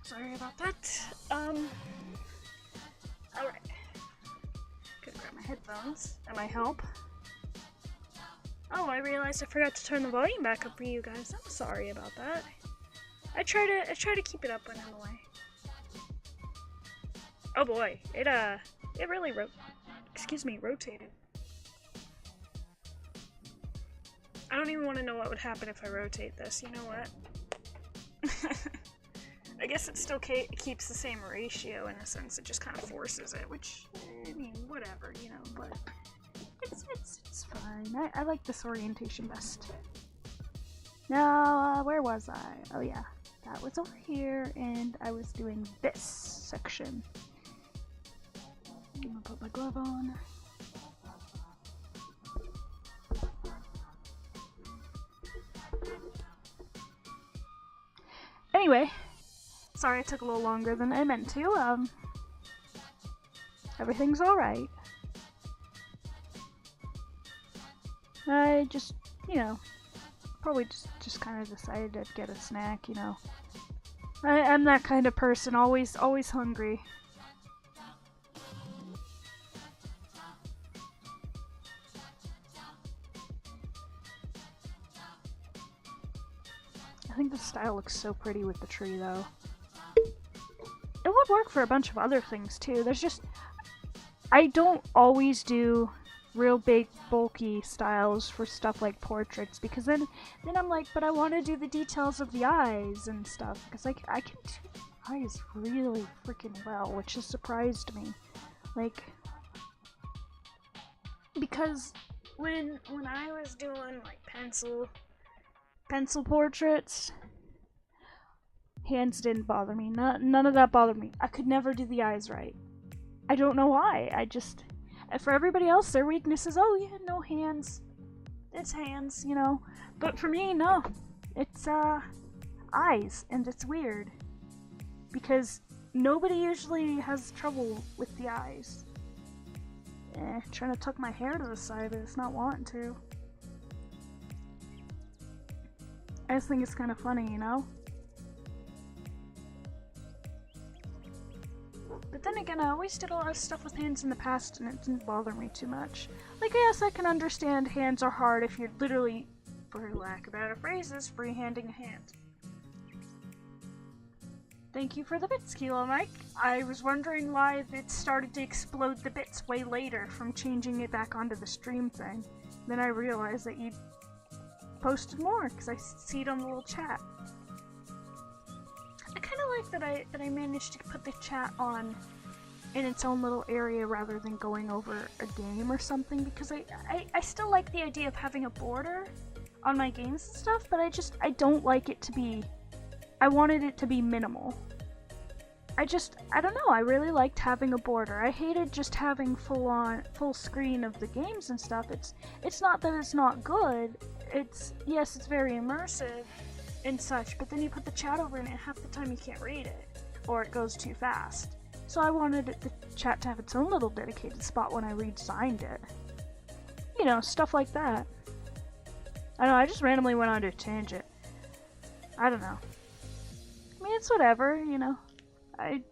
Sorry about that. Alright. Gotta grab my headphones. That might help. Oh, I realized I forgot to turn the volume back up for you guys. I'm sorry about that. I try to keep it up when I'm away. Oh boy, it really rotated. I don't even want to know what would happen if I rotate this. You know what? I guess it still keeps the same ratio in a sense. It just kind of forces it, which, I mean, whatever, you know, but it's fine. I like this orientation best. Now, where was I? Oh yeah, that was over here, and I was doing this section. I'm gonna put my glove on. Anyway, sorry it took a little longer than I meant to. Everything's alright. I just, you know, probably just kind of decided to get a snack, you know. I'm that kind of person, always hungry. I think the style looks so pretty with the tree, though. It would work for a bunch of other things, too. There's just... I don't always do real big, bulky styles for stuff like portraits, because then I'm like, but I want to do the details of the eyes and stuff, because I can do the eyes really freaking well, which has surprised me. Like... Because when I was doing, like, pencil portraits, hands didn't bother me. None of that bothered me. I could never do the eyes right. I don't know why. For everybody else, their weakness is, oh yeah, no hands. It's hands, you know. But for me, no. It's, eyes, and it's weird. Because nobody usually has trouble with the eyes. Trying to tuck my hair to the side, but it's not wanting to. I just think it's kind of funny, you know? But then again, I always did a lot of stuff with hands in the past, and it didn't bother me too much. Like, yes, I can understand hands are hard if you're literally, for lack of better phrases, freehanding a hand. Thank you for the bits, Kilo Mike. I was wondering why it started to explode the bits way later from changing it back onto the stream thing. Then I realized that you posted more because I see it on the little chat. I kind of like that I managed to put the chat on in its own little area rather than going over a game or something, because I still like the idea of having a border on my games and stuff, but I don't like it to be, I wanted it to be minimal. I don't know, I really liked having a border. I hated just having full screen of the games and stuff. It's not that it's not good, yes, it's very immersive and such, but then you put the chat over in it, half the time you can't read it, or it goes too fast. So I wanted the chat to have its own little dedicated spot when I redesigned it. You know, stuff like that. I don't know, I just randomly went on a tangent. I don't know. I mean, it's whatever, you know. I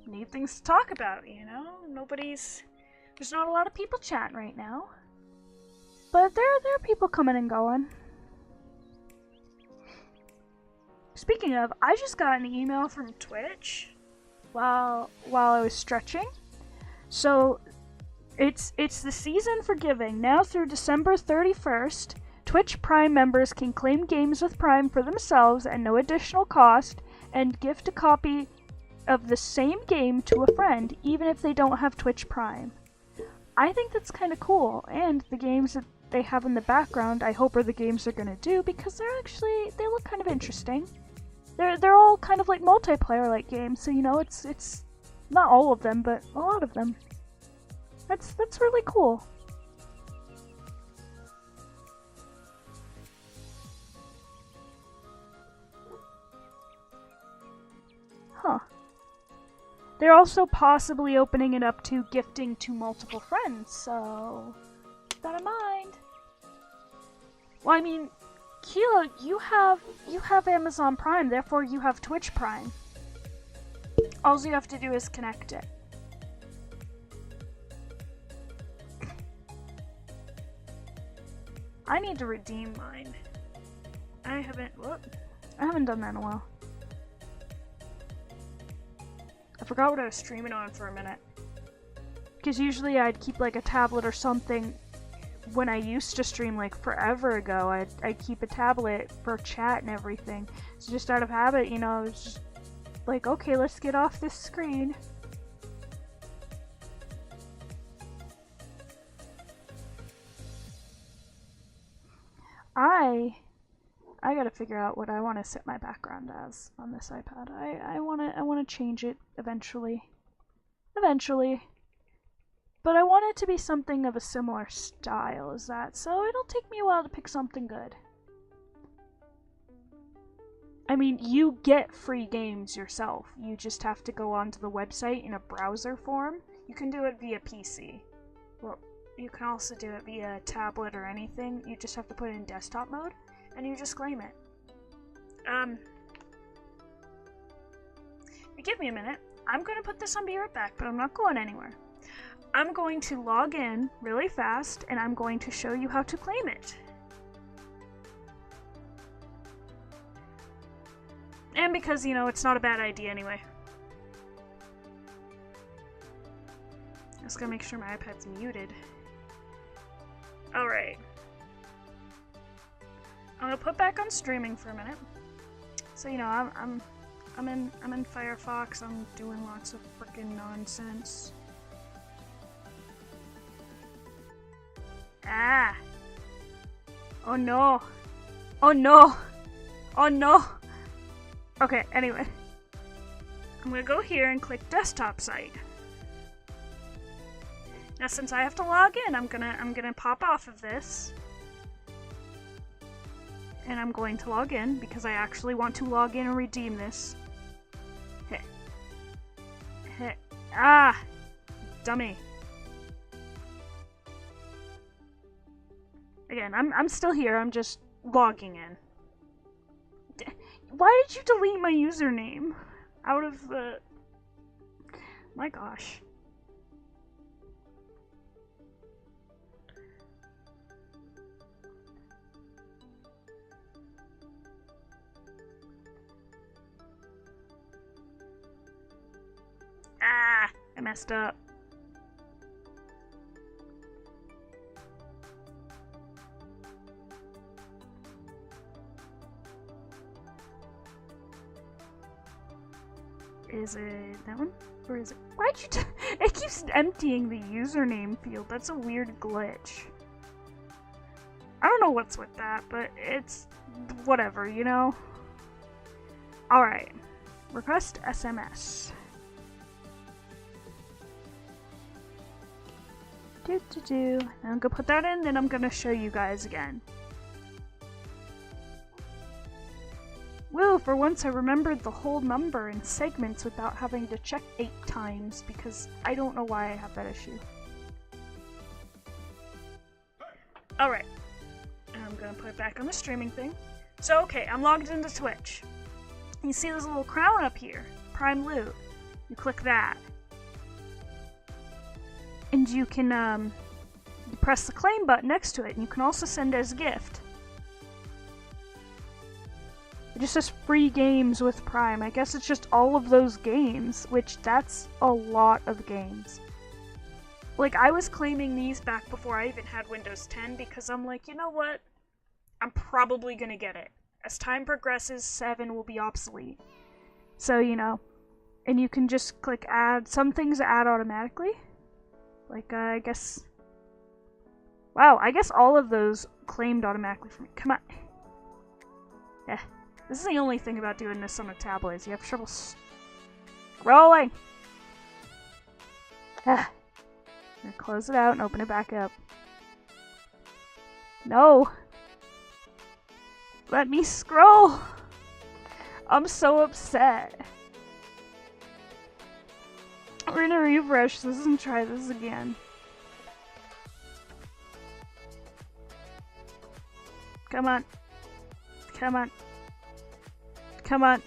need things to talk about, you know? There's not a lot of people chatting right now. But there are people coming and going. Speaking of, I just got an email from Twitch while I was stretching. So it's the season for giving. Now through December 31st, Twitch Prime members can claim games with Prime for themselves at no additional cost and gift a copy of the same game to a friend, even if they don't have Twitch Prime. I think that's kind of cool, and the games that they have in the background I hope are the games they're gonna do, because they look kind of interesting. They're all kind of like multiplayer-like games, so you know, it's not all of them, but a lot of them. That's really cool. Huh. They're also possibly opening it up to gifting to multiple friends, so keep that in mind. Well, I mean, Kilo, you have Amazon Prime, therefore you have Twitch Prime. All you have to do is connect it. I need to redeem mine. I haven't done that in a while. I forgot what I was streaming on for a minute. Because usually I'd keep like a tablet or something. When I used to stream like forever ago, I'd keep a tablet for chat and everything. So just out of habit, you know, I was just like, okay, let's get off this screen. I gotta figure out what I want to set my background as on this iPad. I wanna change it eventually. But I want it to be something of a similar style as that, so it'll take me a while to pick something good. I mean, you get free games yourself. You just have to go onto the website in a browser form. You can do it via PC. Well, you can also do it via tablet or anything. You just have to put it in desktop mode, and you just claim it. Give me a minute. I'm gonna put this on Be Right Back, but I'm not going anywhere. I'm going to log in really fast, and I'm going to show you how to claim it. And because, you know, it's not a bad idea anyway. I just gotta make sure my iPad's muted. Alright. I'm gonna put back on streaming for a minute. So, you know, I'm in Firefox, I'm doing lots of frickin' nonsense. Ah! Oh no! Oh no! Oh no! Okay, anyway. I'm gonna go here and click desktop site. Now since I have to log in, I'm gonna pop off of this. And I'm going to log in because I actually want to log in and redeem this. Heh. Heh. Ah! Dummy. Again, I'm still here, I'm just logging in. Why did you delete my username? Out of the... My gosh. messed up. Is it that one? Or is it? Why'd you it keeps emptying the username field. That's a weird glitch. I don't know what's with that, but it's whatever, you know? Alright. Request SMS. And I'm gonna put that in, then I'm gonna show you guys again. Woo, for once I remembered the whole number in segments without having to check 8 times, because I don't know why I have that issue. Alright. I'm gonna put it back on the streaming thing. So, okay, I'm logged into Twitch. You see this little crown up here, Prime Loot. You click that. And you can, you press the claim button next to it, and you can also send as a gift. It just says free games with Prime. I guess it's just all of those games, which that's a lot of games. Like, I was claiming these back before I even had Windows 10 because I'm like, you know what? I'm probably gonna get it. As time progresses, 7 will be obsolete. So, you know, and you can just click add. Some things add automatically. Like, I guess... Wow, I guess all of those claimed automatically for me. Come on. Yeah. This is the only thing about doing this on a tablet is you have trouble scrolling. Ah. I'm gonna close it out and open it back up. No. Let me scroll. I'm so upset. We're gonna refresh this and try this again. Come on. Come on. Come on.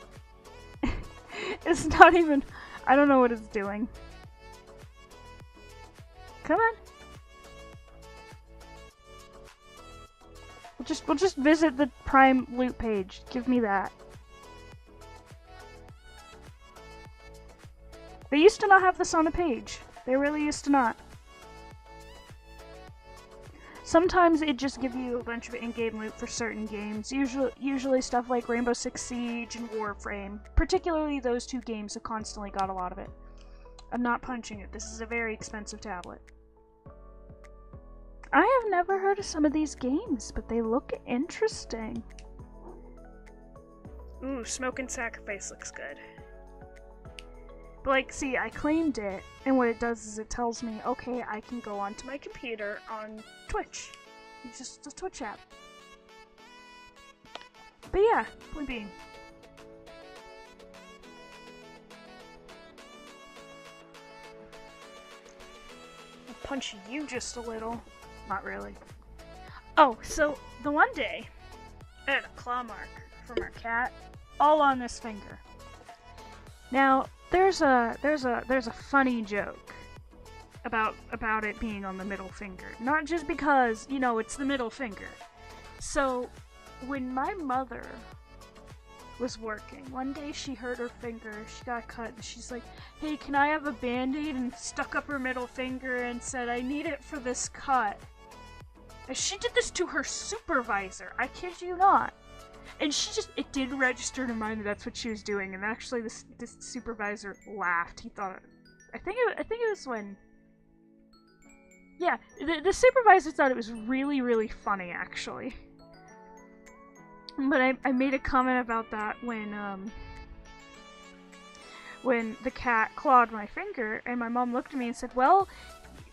It's not even... I don't know what it's doing. Come on. We'll just visit the Prime Loot page. Give me that. They used to not have this on a page. They really used to not. Sometimes it just gives you a bunch of in-game loot for certain games. Usually stuff like Rainbow Six Siege and Warframe. Particularly those 2 games have constantly got a lot of it. I'm not punching it. This is a very expensive tablet. I have never heard of some of these games, but they look interesting. Ooh, Smoke and Sacrifice looks good. But like, see, I claimed it, and what it does is it tells me, okay, I can go onto my computer on Twitch. It's just a Twitch app. But yeah, point being. I'll punch you just a little. Not really. Oh, so the one day, I had a claw mark from our cat, all on this finger. Now, there's a funny joke about it being on the middle finger. Not just because, you know, it's the middle finger. So, when my mother was working, one day she hurt her finger, she got cut, and she's like, hey, can I have a band-aid? And stuck up her middle finger and said, I need it for this cut. And she did this to her supervisor, I kid you not. And it did register to mind that that's what she was doing, and actually this supervisor laughed. He thought, I think it was when, yeah, the supervisor thought it was really, really funny, actually. But I made a comment about that when the cat clawed my finger, and my mom looked at me and said, well,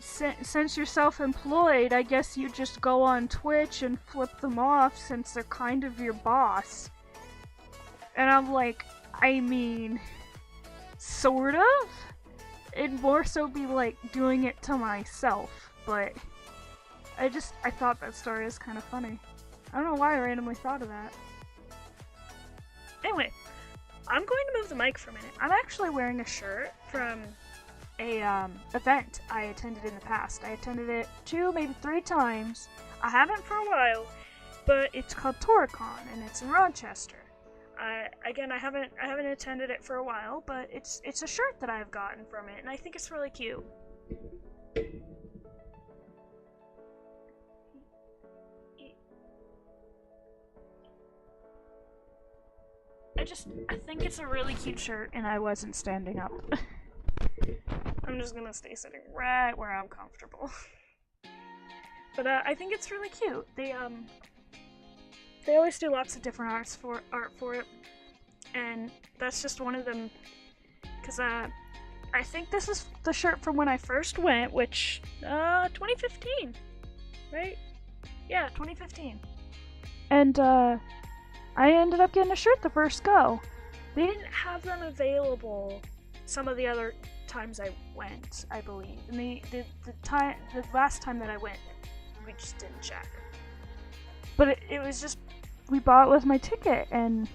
since you're self-employed, I guess you just go on Twitch and flip them off since they're kind of your boss. And I'm like, I mean, sort of? It'd more so be like doing it to myself, but I thought that story was kind of funny. I don't know why I randomly thought of that. Anyway, I'm going to move the mic for a minute. I'm actually wearing a shirt from a event I attended in the past. I attended it 2, maybe 3 times. I haven't for a while, but it's called Toricon, and it's in Rochester. I haven't attended it for a while, but it's a shirt that I've gotten from it, and I think it's really cute. I think it's a really cute shirt, and I wasn't standing up. I'm just gonna stay sitting right where I'm comfortable. But I think it's really cute. They always do lots of different art for it, and that's just one of them. Cause I think this is the shirt from when I first went, which 2015, right? Yeah, 2015. And I ended up getting a shirt the first go. They didn't have them available some of the other times I went, I believe. And the last time that I went, we just didn't check. But it was just, we bought it with my ticket, and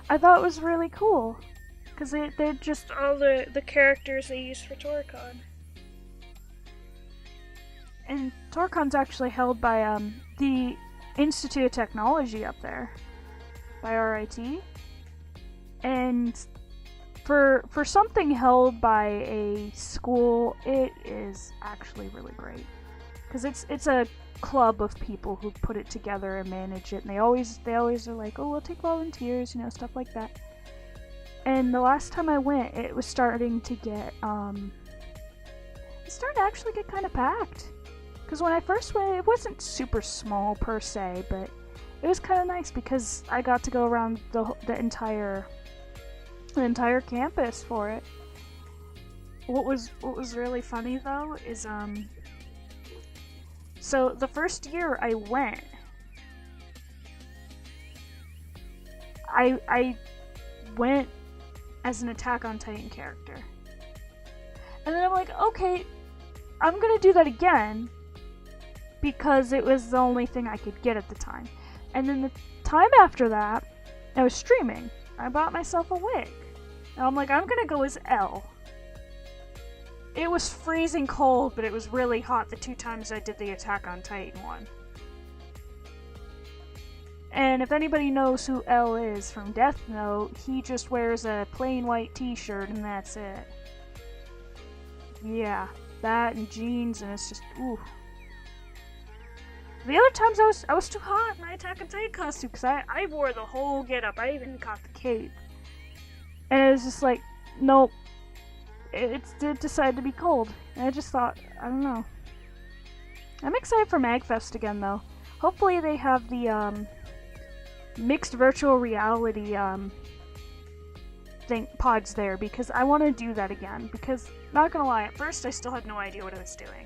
I thought it was really cool. Because they're just all the characters they used for TorCon. And TorCon's actually held by the Institute of Technology up there, by RIT, and for something held by a school, it is actually really great, because it's a club of people who put it together and manage it, and they always are like, oh, we'll take volunteers, stuff like that. And the last time I went, it was starting to get it started to actually get kind of packed. Because when I first went, it wasn't super small per se, but it was kind of nice because I got to go around the entire campus for it. What was really funny though is so the first year I went, I went as an Attack on Titan character, and then I'm like, okay, I'm gonna do that again. Because it was the only thing I could get at the time. And then the time after that, I was streaming. I bought myself a wig. And I'm like, I'm gonna go as L. It was freezing cold, but it was really hot the 2 times I did the Attack on Titan one. And if anybody knows who L is from Death Note, he just wears a plain white t-shirt and that's it. Yeah, that and jeans, and it's just, ooh. The other times I was too hot in my Attack on Titan costume because I wore the whole getup. I even got the cape, and it was just like, nope. It decided to be cold, and I just thought, I don't know. I'm excited for MagFest again though. Hopefully they have the mixed virtual reality pods there, because I want to do that again. Because not gonna lie, at first I still had no idea what I was doing.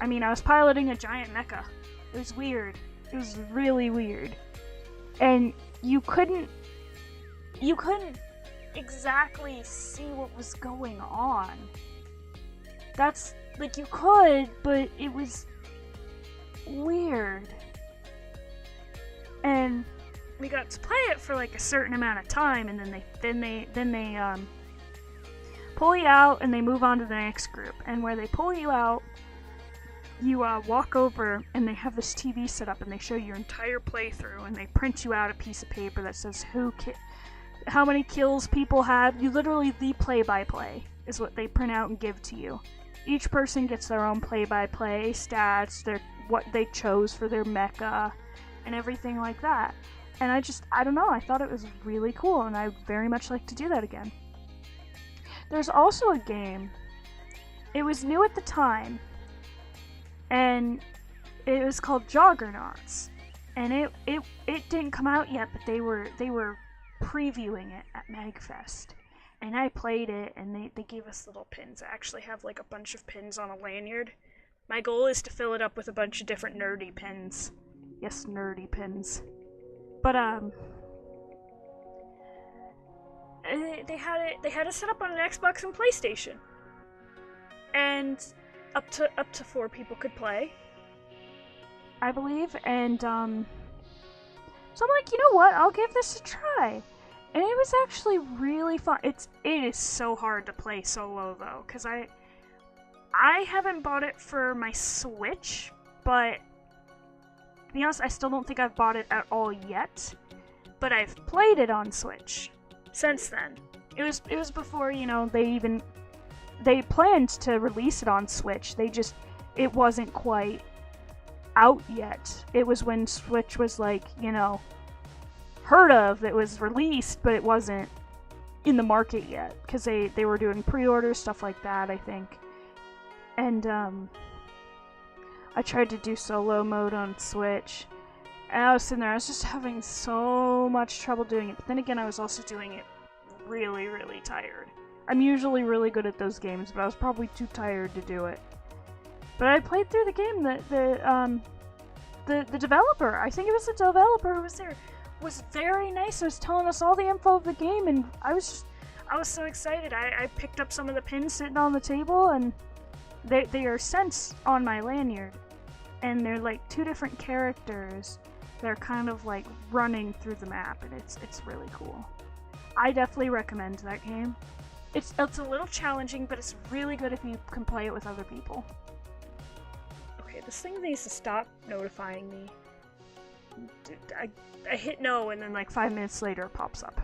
I mean, I was piloting a giant mecha. It was weird. It was really weird. And you couldn't exactly see what was going on. That's, like, you could, but it was weird. And we got to play it for like a certain amount of time, and then they pull you out and they move on to the next group. And where they pull you out, you walk over, and they have this TV set up, and they show your entire playthrough, and they print you out a piece of paper that says how many kills people had. You literally, the play-by-play is what they print out and give to you. Each person gets their own play-by-play stats, what they chose for their mecha, and everything like that. And I don't know, I thought it was really cool, and I very much like to do that again. There's also a game, it was new at the time, and it was called Joggernauts, and it didn't come out yet, but they were previewing it at MagFest, and I played it, and they gave us little pins. I actually have like a bunch of pins on a lanyard. My goal is to fill it up with a bunch of different nerdy pins. Yes, nerdy pins. But they had it set up on an Xbox and PlayStation, and up to 4 people could play, I believe. And so I'm like, you know what? I'll give this a try. And it was actually really fun. It is so hard to play solo though, because I haven't bought it for my Switch, but to be honest, I still don't think I've bought it at all yet. but I've played it on Switch since then. It was before, you know, they planned to release it on Switch. It wasn't quite out yet. It was when Switch was like, you know, heard of, it was released, but it wasn't in the market yet, because they were doing pre-orders, stuff like that, I think. And I tried to do solo mode on Switch, and I was sitting there, I was just having so much trouble doing it. But then again, I was also doing it really, really tired. I'm usually really good at those games, but I was probably too tired to do it. But I played through the game. The developer, I think it was the developer who was there, was very nice. He was telling us all the info of the game, and I was so excited. I picked up some of the pins sitting on the table, and they are sent on my lanyard, and they're like 2 different characters that are kind of like running through the map, and it's really cool. I definitely recommend that game. It's a little challenging, but it's really good if you can play it with other people. Okay, this thing needs to stop notifying me. I hit no, and then like 5 minutes later it pops up.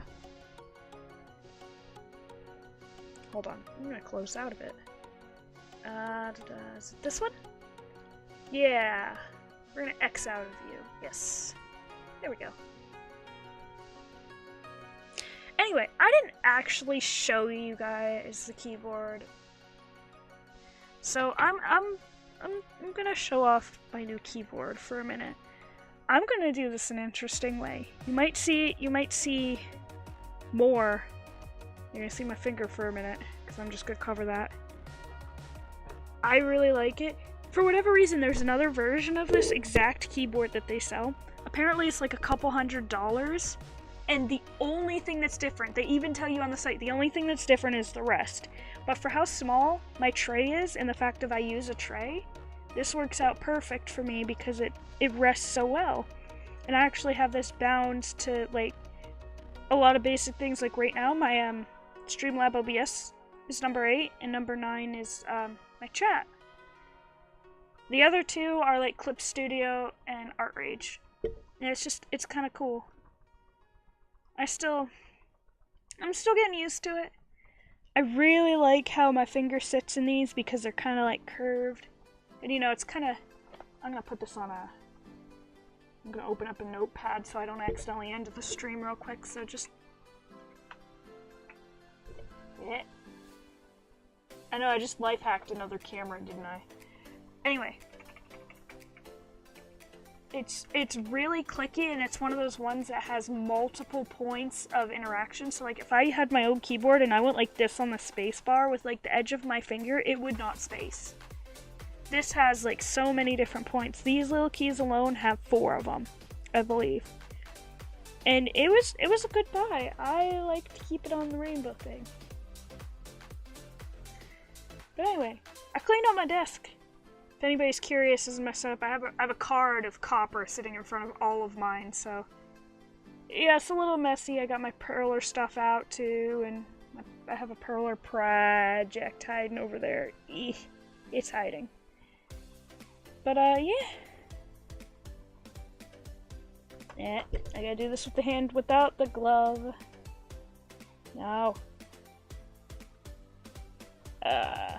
Hold on, I'm gonna close out of it. Is it this one? Yeah. We're gonna X out of view. Yes. There we go. Anyway, I didn't actually show you guys the keyboard, so I'm gonna show off my new keyboard for a minute. I'm gonna do this an interesting way. You might see more. You're gonna see my finger for a minute, because I'm just gonna cover that. I really like it. For whatever reason, there's another version of this exact keyboard that they sell. Apparently it's like a couple $100s. And the only thing that's different, they even tell you on the site, the only thing that's different is the rest. But for how small my tray is, and the fact that I use a tray, this works out perfect for me because it rests so well. And I actually have this bound to like a lot of basic things. Like right now, my Streamlab OBS is number 8, and number 9 is my chat. The other 2 are like Clip Studio and Art Rage. And it's kind of cool. I'm still getting used to it. I really like how my finger sits in these because they're kind of like curved. And you know, it's kind of, I'm going to put this on I'm going to open up a notepad so I don't accidentally end the stream real quick. So just, yeah. I know I just life hacked another camera, didn't I? Anyway. It's really clicky, and it's one of those ones that has multiple points of interaction. So like if I had my old keyboard and I went like this on the space bar with like the edge of my finger, it would not space. This has like so many different points. These little keys alone have 4 of them, I believe. And it was a good buy. I like to keep it on the rainbow thing. But anyway, I cleaned out my desk. If anybody's curious, this is my setup. I have a card of copper sitting in front of all of mine, so yeah, it's a little messy. I got my perler stuff out too, and I have a perler project hiding over there. It's hiding. But yeah. Yeah, I gotta do this with the hand without the glove. No. There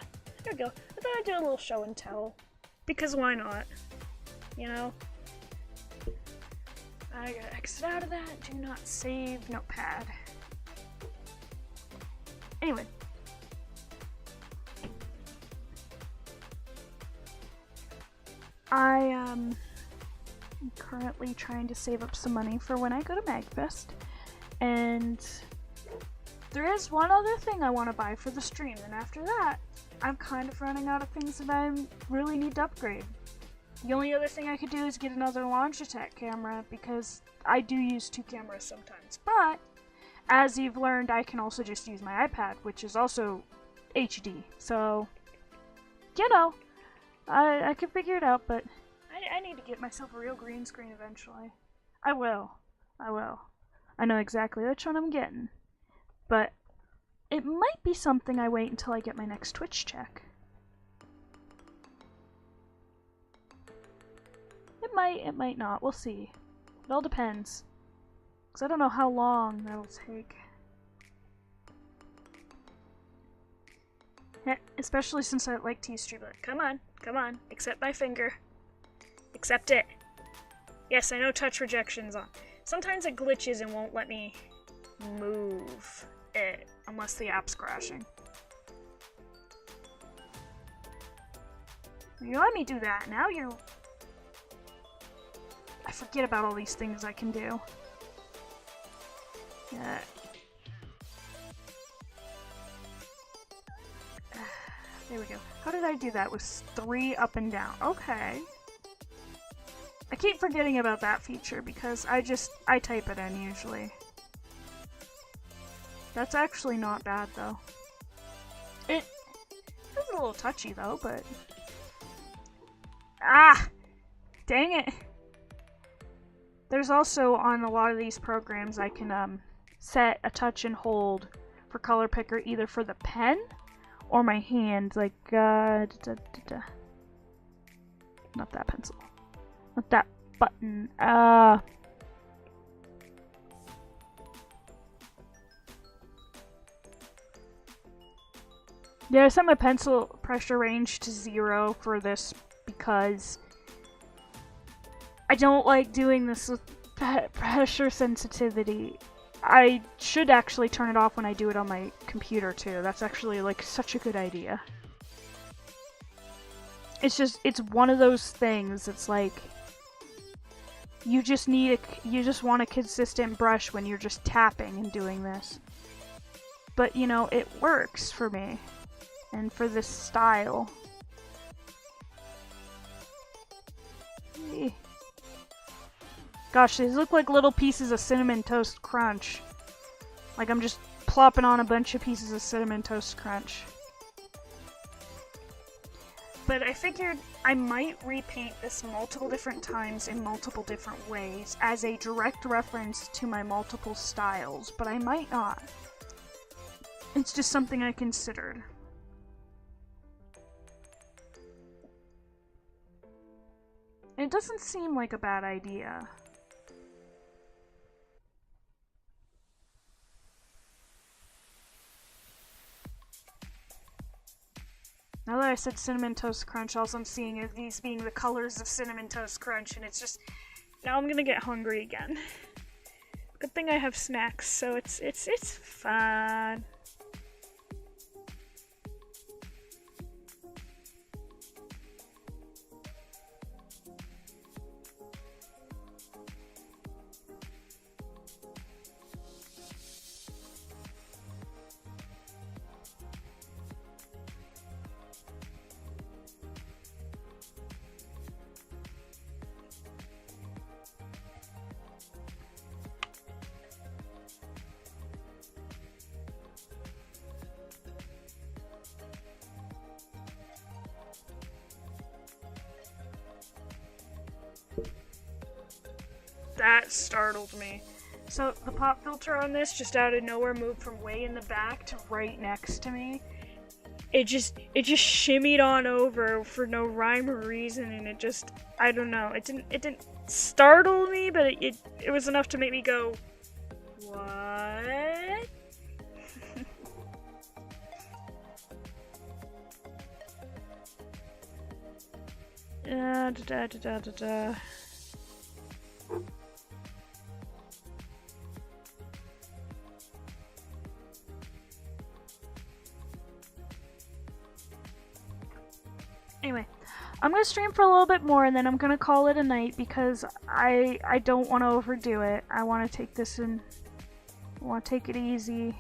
we go. I thought I'd do a little show and tell. Because why not? You know? I gotta exit out of that. Do not save notepad. Anyway. I am currently trying to save up some money for when I go to MagFest. And there is one other thing I want to buy for the stream, and after that, I'm kind of running out of things that I really need to upgrade. The only other thing I could do is get another Logitech camera, because I do use 2 cameras sometimes. But, as you've learned, I can also just use my iPad, which is also HD. So, you know, I can figure it out, but I need to get myself a real green screen eventually. I will. I know exactly which one I'm getting. But it might be something I wait until I get my next Twitch check. It might not. We'll see. It all depends. because I don't know how long that'll take. Yeah, especially since I like to use Streamlit. Come on, come on, accept my finger. Accept it. Yes, I know touch rejection's on. Sometimes it glitches and won't let me move it unless the app's crashing. You let me do that. Now you're... I forget about all these things I can do. Yeah. There we go. How did I do that? With 3 up and down. Okay. I keep forgetting about that feature because I type it in usually. That's actually not bad though. It's a little touchy though, but... Ah! Dang it! There's also, on a lot of these programs, I can set a touch and hold for color picker either for the pen or my hand, like, not that pencil. Not that button. Yeah, I set my pencil pressure range to 0 for this because I don't like doing this with pressure sensitivity. I should actually turn it off when I do it on my computer too. That's actually like such a good idea. It's one of those things. It's like you just want a consistent brush when you're just tapping and doing this. But you know, it works for me and for this style. Gosh, these look like little pieces of Cinnamon Toast Crunch. Like I'm just plopping on a bunch of pieces of Cinnamon Toast Crunch. But I figured I might repaint this multiple different times in multiple different ways as a direct reference to my multiple styles, but I might not. It's just something I considered. It doesn't seem like a bad idea. Now that I said Cinnamon Toast Crunch, all I'm seeing is these being the colors of Cinnamon Toast Crunch, and it's just... Now I'm gonna get hungry again. Good thing I have snacks, so it's fine. That startled me. So the pop filter on this just out of nowhere moved from way in the back to right next to me. It just shimmied on over for no rhyme or reason, and it just, I don't know, it didn't startle me, but it was enough to make me go, what? Anyway, I'm gonna stream for a little bit more and then I'm gonna call it a night because I don't want to overdo it. I want to take this and want to take it easy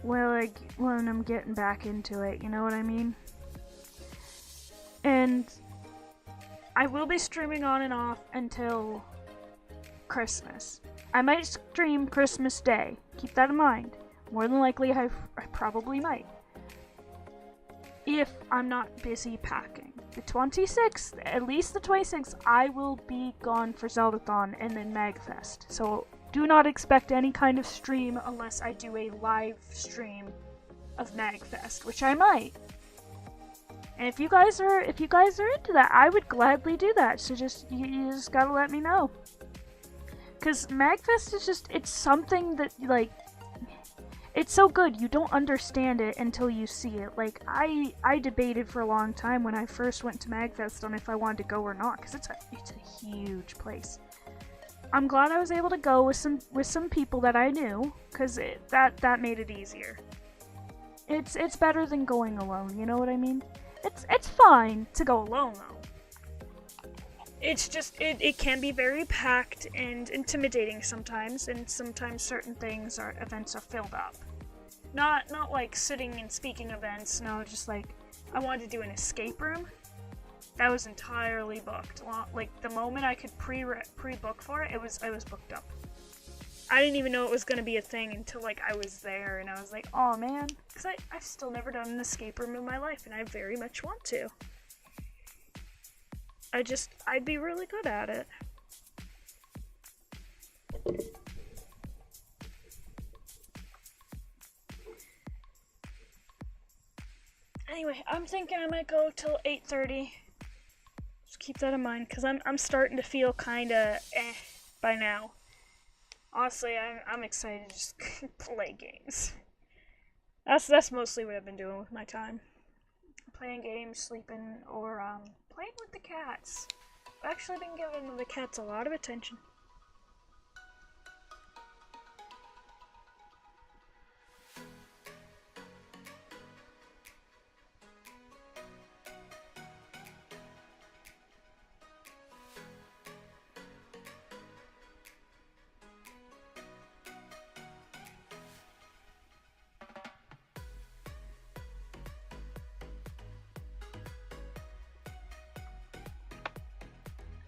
when I'm getting back into it, you know what I mean? And I will be streaming on and off until Christmas. I might stream Christmas Day. Keep that in mind. More than likely, I probably might. If I'm not busy packing. The 26th, at least the 26th, I will be gone for Zeldathon and then MagFest. So do not expect any kind of stream unless I do a live stream of MagFest, which I might. And if you guys are into that, I would gladly do that. So you just gotta let me know. Because MagFest is just, it's something that, like, it's so good, you don't understand it until you see it. Like, I debated for a long time when I first went to MagFest on if I wanted to go or not, because it's a huge place. I'm glad I was able to go with some people that I knew, because that made it easier. It's better than going alone, you know what I mean? It's fine to go alone, though. It's just, it can be very packed and intimidating sometimes, and sometimes certain events are filled up. Not like sitting and speaking events, no, just like, I wanted to do an escape room. That was entirely booked. Like, the moment I could pre-book for it, I was booked up. I didn't even know it was going to be a thing until, like, I was there, and I was like, oh man, because I've still never done an escape room in my life, and I very much want to. I'd be really good at it. Anyway, I'm thinking I might go till 8:30. Just keep that in mind, because I'm starting to feel kinda by now. Honestly, I'm excited to just play games. That's mostly what I've been doing with my time. Playing games, sleeping, or playing with the cats. I've actually been giving the cats a lot of attention.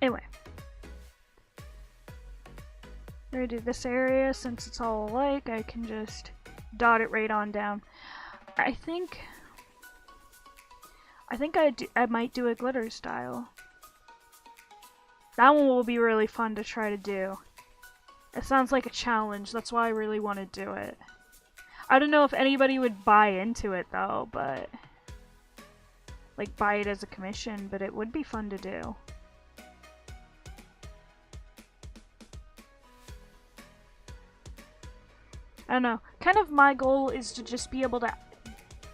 Anyway, we're gonna do this area since it's all alike. I can just dot it right on down. I think I might do a glitter style. That one will be really fun to try to do. It sounds like a challenge. That's why I really want to do it. I don't know if anybody would buy into it though, but like buy it as a commission, but it would be fun to do. I don't know. Kind of my goal is to just be able to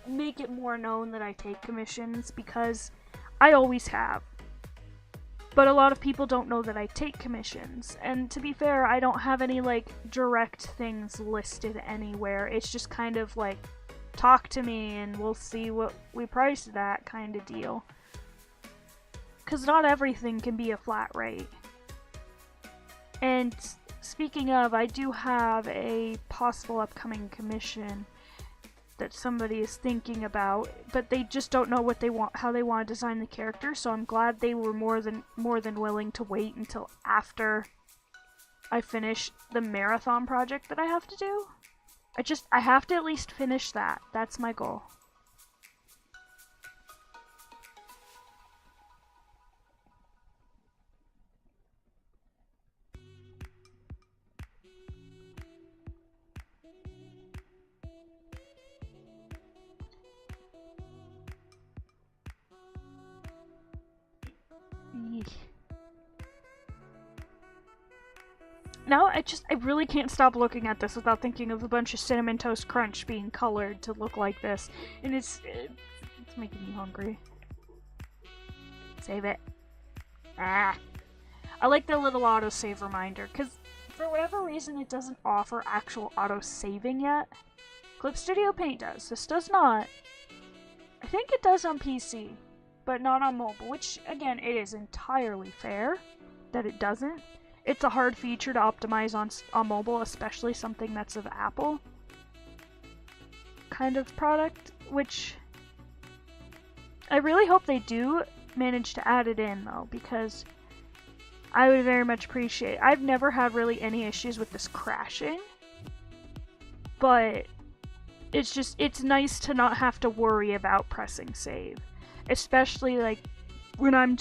make it more known that I take commissions, because I always have. But a lot of people don't know that I take commissions. And to be fair, I don't have any like direct things listed anywhere. It's just kind of like, talk to me and we'll see what we price it at kind of deal. Because not everything can be a flat rate. And speaking of, I do have a possible upcoming commission that somebody is thinking about, but they just don't know what they want, how they want to design the character. So I'm glad they were more than willing to wait until after I finish the marathon project that I have to do. I have to at least finish that. That's my goal. Now I really can't stop looking at this without thinking of a bunch of Cinnamon Toast Crunch being colored to look like this, and it's making me hungry. Save it. I like the little autosave reminder, because for whatever reason it doesn't offer actual auto-saving yet. Clip Studio Paint does. This does not. I think it does on PC, but not on mobile, which, again, it is entirely fair that it doesn't. It's a hard feature to optimize on mobile, especially something that's of Apple kind of product, which I really hope they do manage to add it in, though, because I would very much appreciate it. I've never had really any issues with this crashing, but it's nice to not have to worry about pressing save, especially like when I'm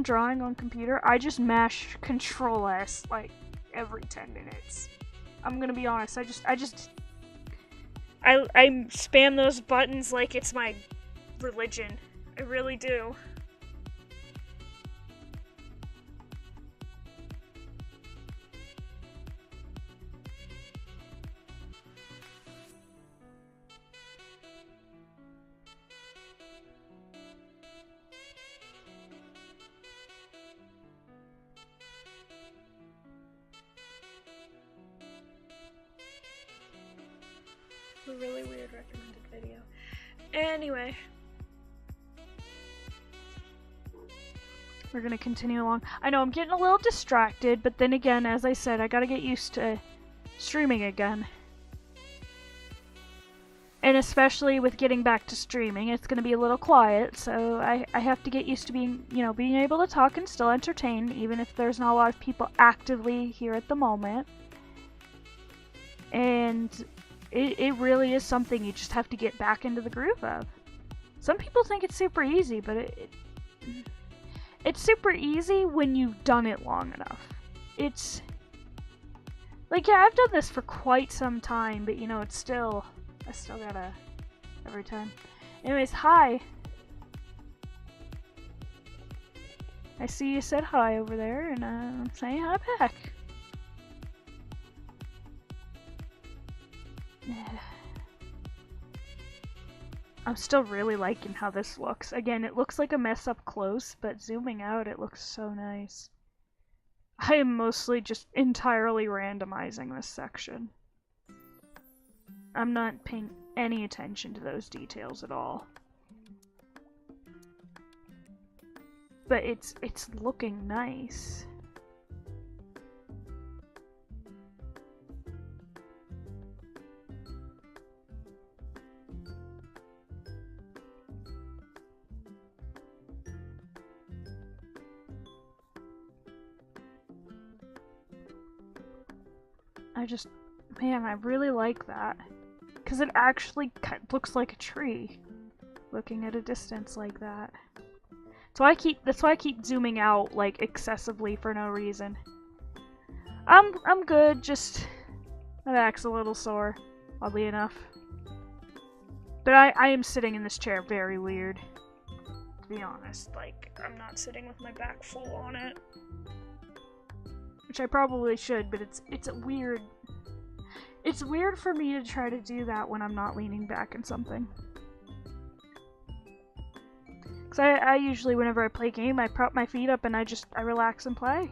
drawing on computer. I just mash Control S like every 10 minutes. I'm gonna be honest. I spam those buttons like it's my religion. I really do. A really weird recommended video. Anyway. We're gonna continue along. I know I'm getting a little distracted, but then again, as I said, I gotta get used to streaming again. And especially with getting back to streaming, it's gonna be a little quiet, so I have to get used to being, you know, being able to talk and still entertain, even if there's not a lot of people actively here at the moment. And it really is something you just have to get back into the groove of. Some people think it's super easy, but it's super easy when you've done it long enough. It's like, yeah, I've done this for quite some time, but you know, I still gotta every time. Anyways, hi. I see you said hi over there, and I'm saying hi back. I'm still really liking how this looks. Again, it looks like a mess up close, but zooming out, it looks so nice. I am mostly just entirely randomizing this section. I'm not paying any attention to those details at all. But it's looking nice. Man, I really like that. Because it actually looks like a tree, looking at a distance like that. That's why I keep zooming out, like, excessively for no reason. I'm good, just my back's a little sore, oddly enough. But I am sitting in this chair very weird, to be honest. Like, I'm not sitting with my back full on it. Which I probably should, but it's a weird... It's weird for me to try to do that when I'm not leaning back in something. Because I usually, whenever I play a game, I prop my feet up and I relax and play.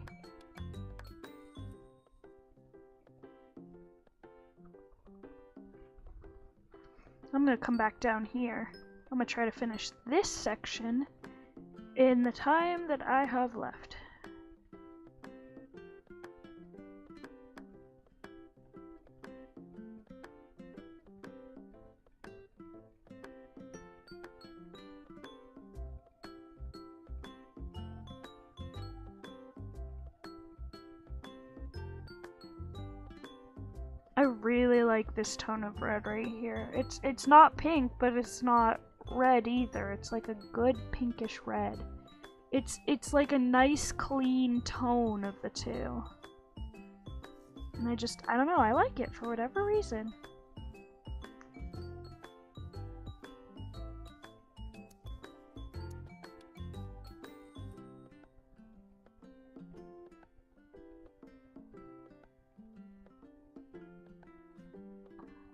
I'm gonna come back down here. I'm gonna try to finish this section in the time that I have left. I really like this tone of red right here. It's not pink, but it's not red either. It's like a good pinkish red. It's like a nice clean tone of the two. And I don't know, I like it for whatever reason.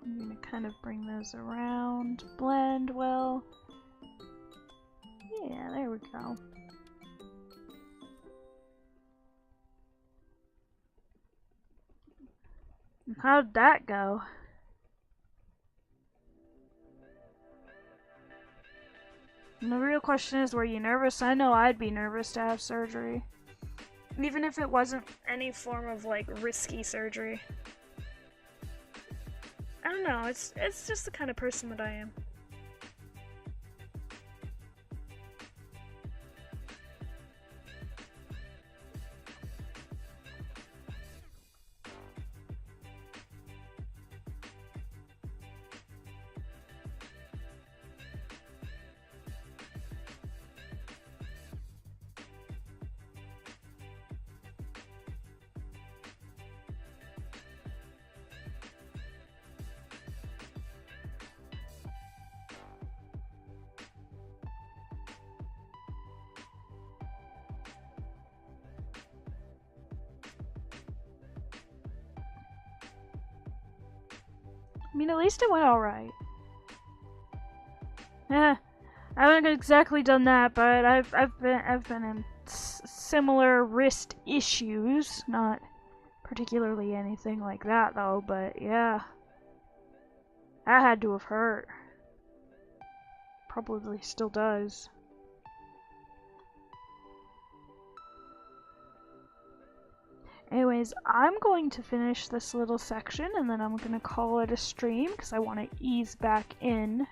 I'm gonna kind of bring those around, blend well. Yeah, there we go. How'd that go? And the real question is, were you nervous? I know I'd be nervous to have surgery. Even if it wasn't any form of, like, risky surgery. I don't know, it's just the kind of person that I am. I mean, at least it went alright. I haven't exactly done that, but I've been in similar wrist issues. Not particularly anything like that, though, but yeah. That had to have hurt. Probably still does. Anyways, I'm going to finish this little section and then I'm going to call it a stream because I want to ease back in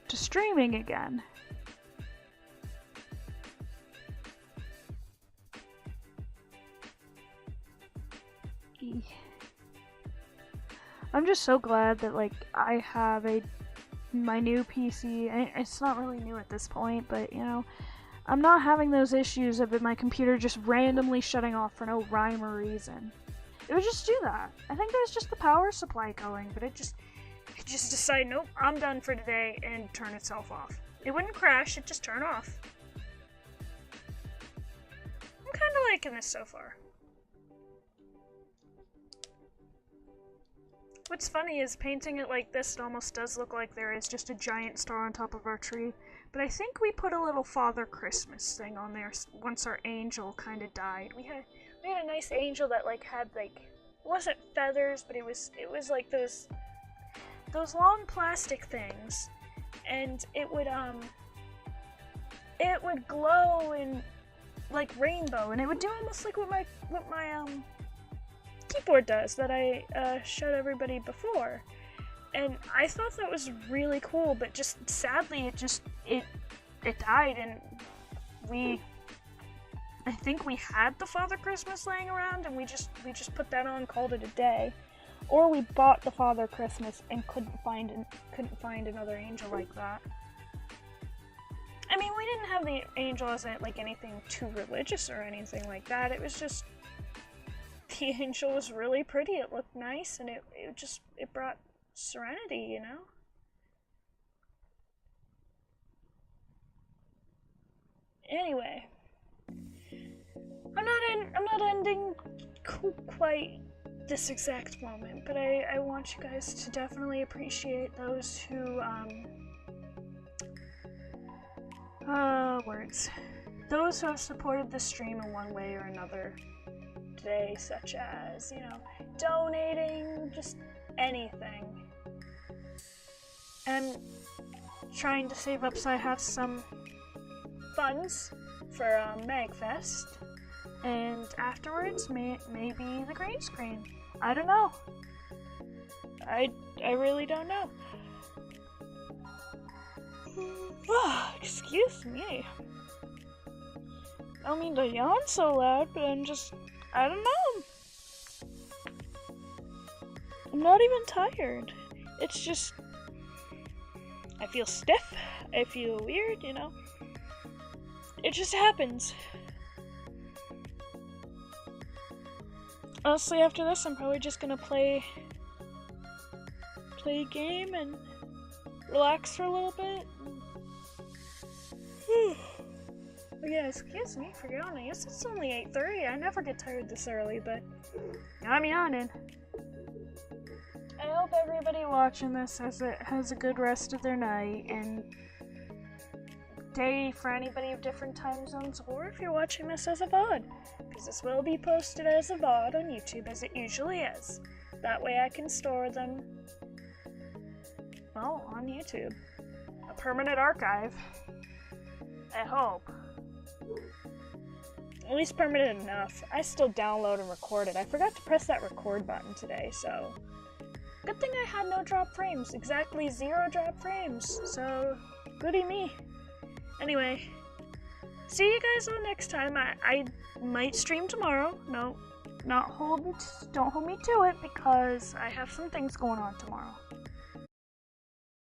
to streaming again. I'm just so glad that like I have my new PC. It's not really new at this point, but you know, I'm not having those issues of my computer just randomly shutting off for no rhyme or reason. It would just do that. I think there's just the power supply going, but it just decided, nope, I'm done for today, and turn itself off. It wouldn't crash, it just turned off. I'm kind of liking this so far. What's funny is painting it like this, it almost does look like there is just a giant star on top of our tree. But I think we put a little Father Christmas thing on there once our angel kind of died. We had a nice angel that like had like, it wasn't feathers, but it was like those long plastic things, and it would glow in like rainbow, and it would do almost like what my keyboard does that I showed everybody before. And I thought that was really cool, but just sadly it died, and I think we had the Father Christmas laying around and we just put that on, called it a day. Or we bought the Father Christmas and couldn't find another angel like that. I mean, we didn't have the angel as like anything too religious or anything like that. It was just the angel was really pretty. It looked nice, and it brought serenity, you know? Anyway, I'm not ending quite this exact moment, but I want you guys to definitely appreciate those who those who have supported the stream in one way or another today, such as, you know, donating, just anything. I'm trying to save up so I have some funds for MagFest, and afterwards maybe the green screen. I don't know. I really don't know. Excuse me. I don't mean to yawn so loud, but I don't know. I'm not even tired. It's just, I feel stiff, I feel weird, you know? It just happens. Honestly, after this, I'm probably just gonna play a game and relax for a little bit. Yeah, excuse me for yawning. It's only 8:30. I never get tired this early, but I'm yawning. I hope everybody watching this has a good rest of their night and day for anybody of different time zones, or if you're watching this as a VOD, because this will be posted as a VOD on YouTube, as it usually is. That way I can store them, well, on YouTube. A permanent archive. I hope. At least permanent enough. I still download and record it. I forgot to press that record button today, so good thing I had no drop frames. Exactly 0 drop frames. So, goody me. Anyway, see you guys all next time. I might stream tomorrow. No, don't hold me to it because I have some things going on tomorrow.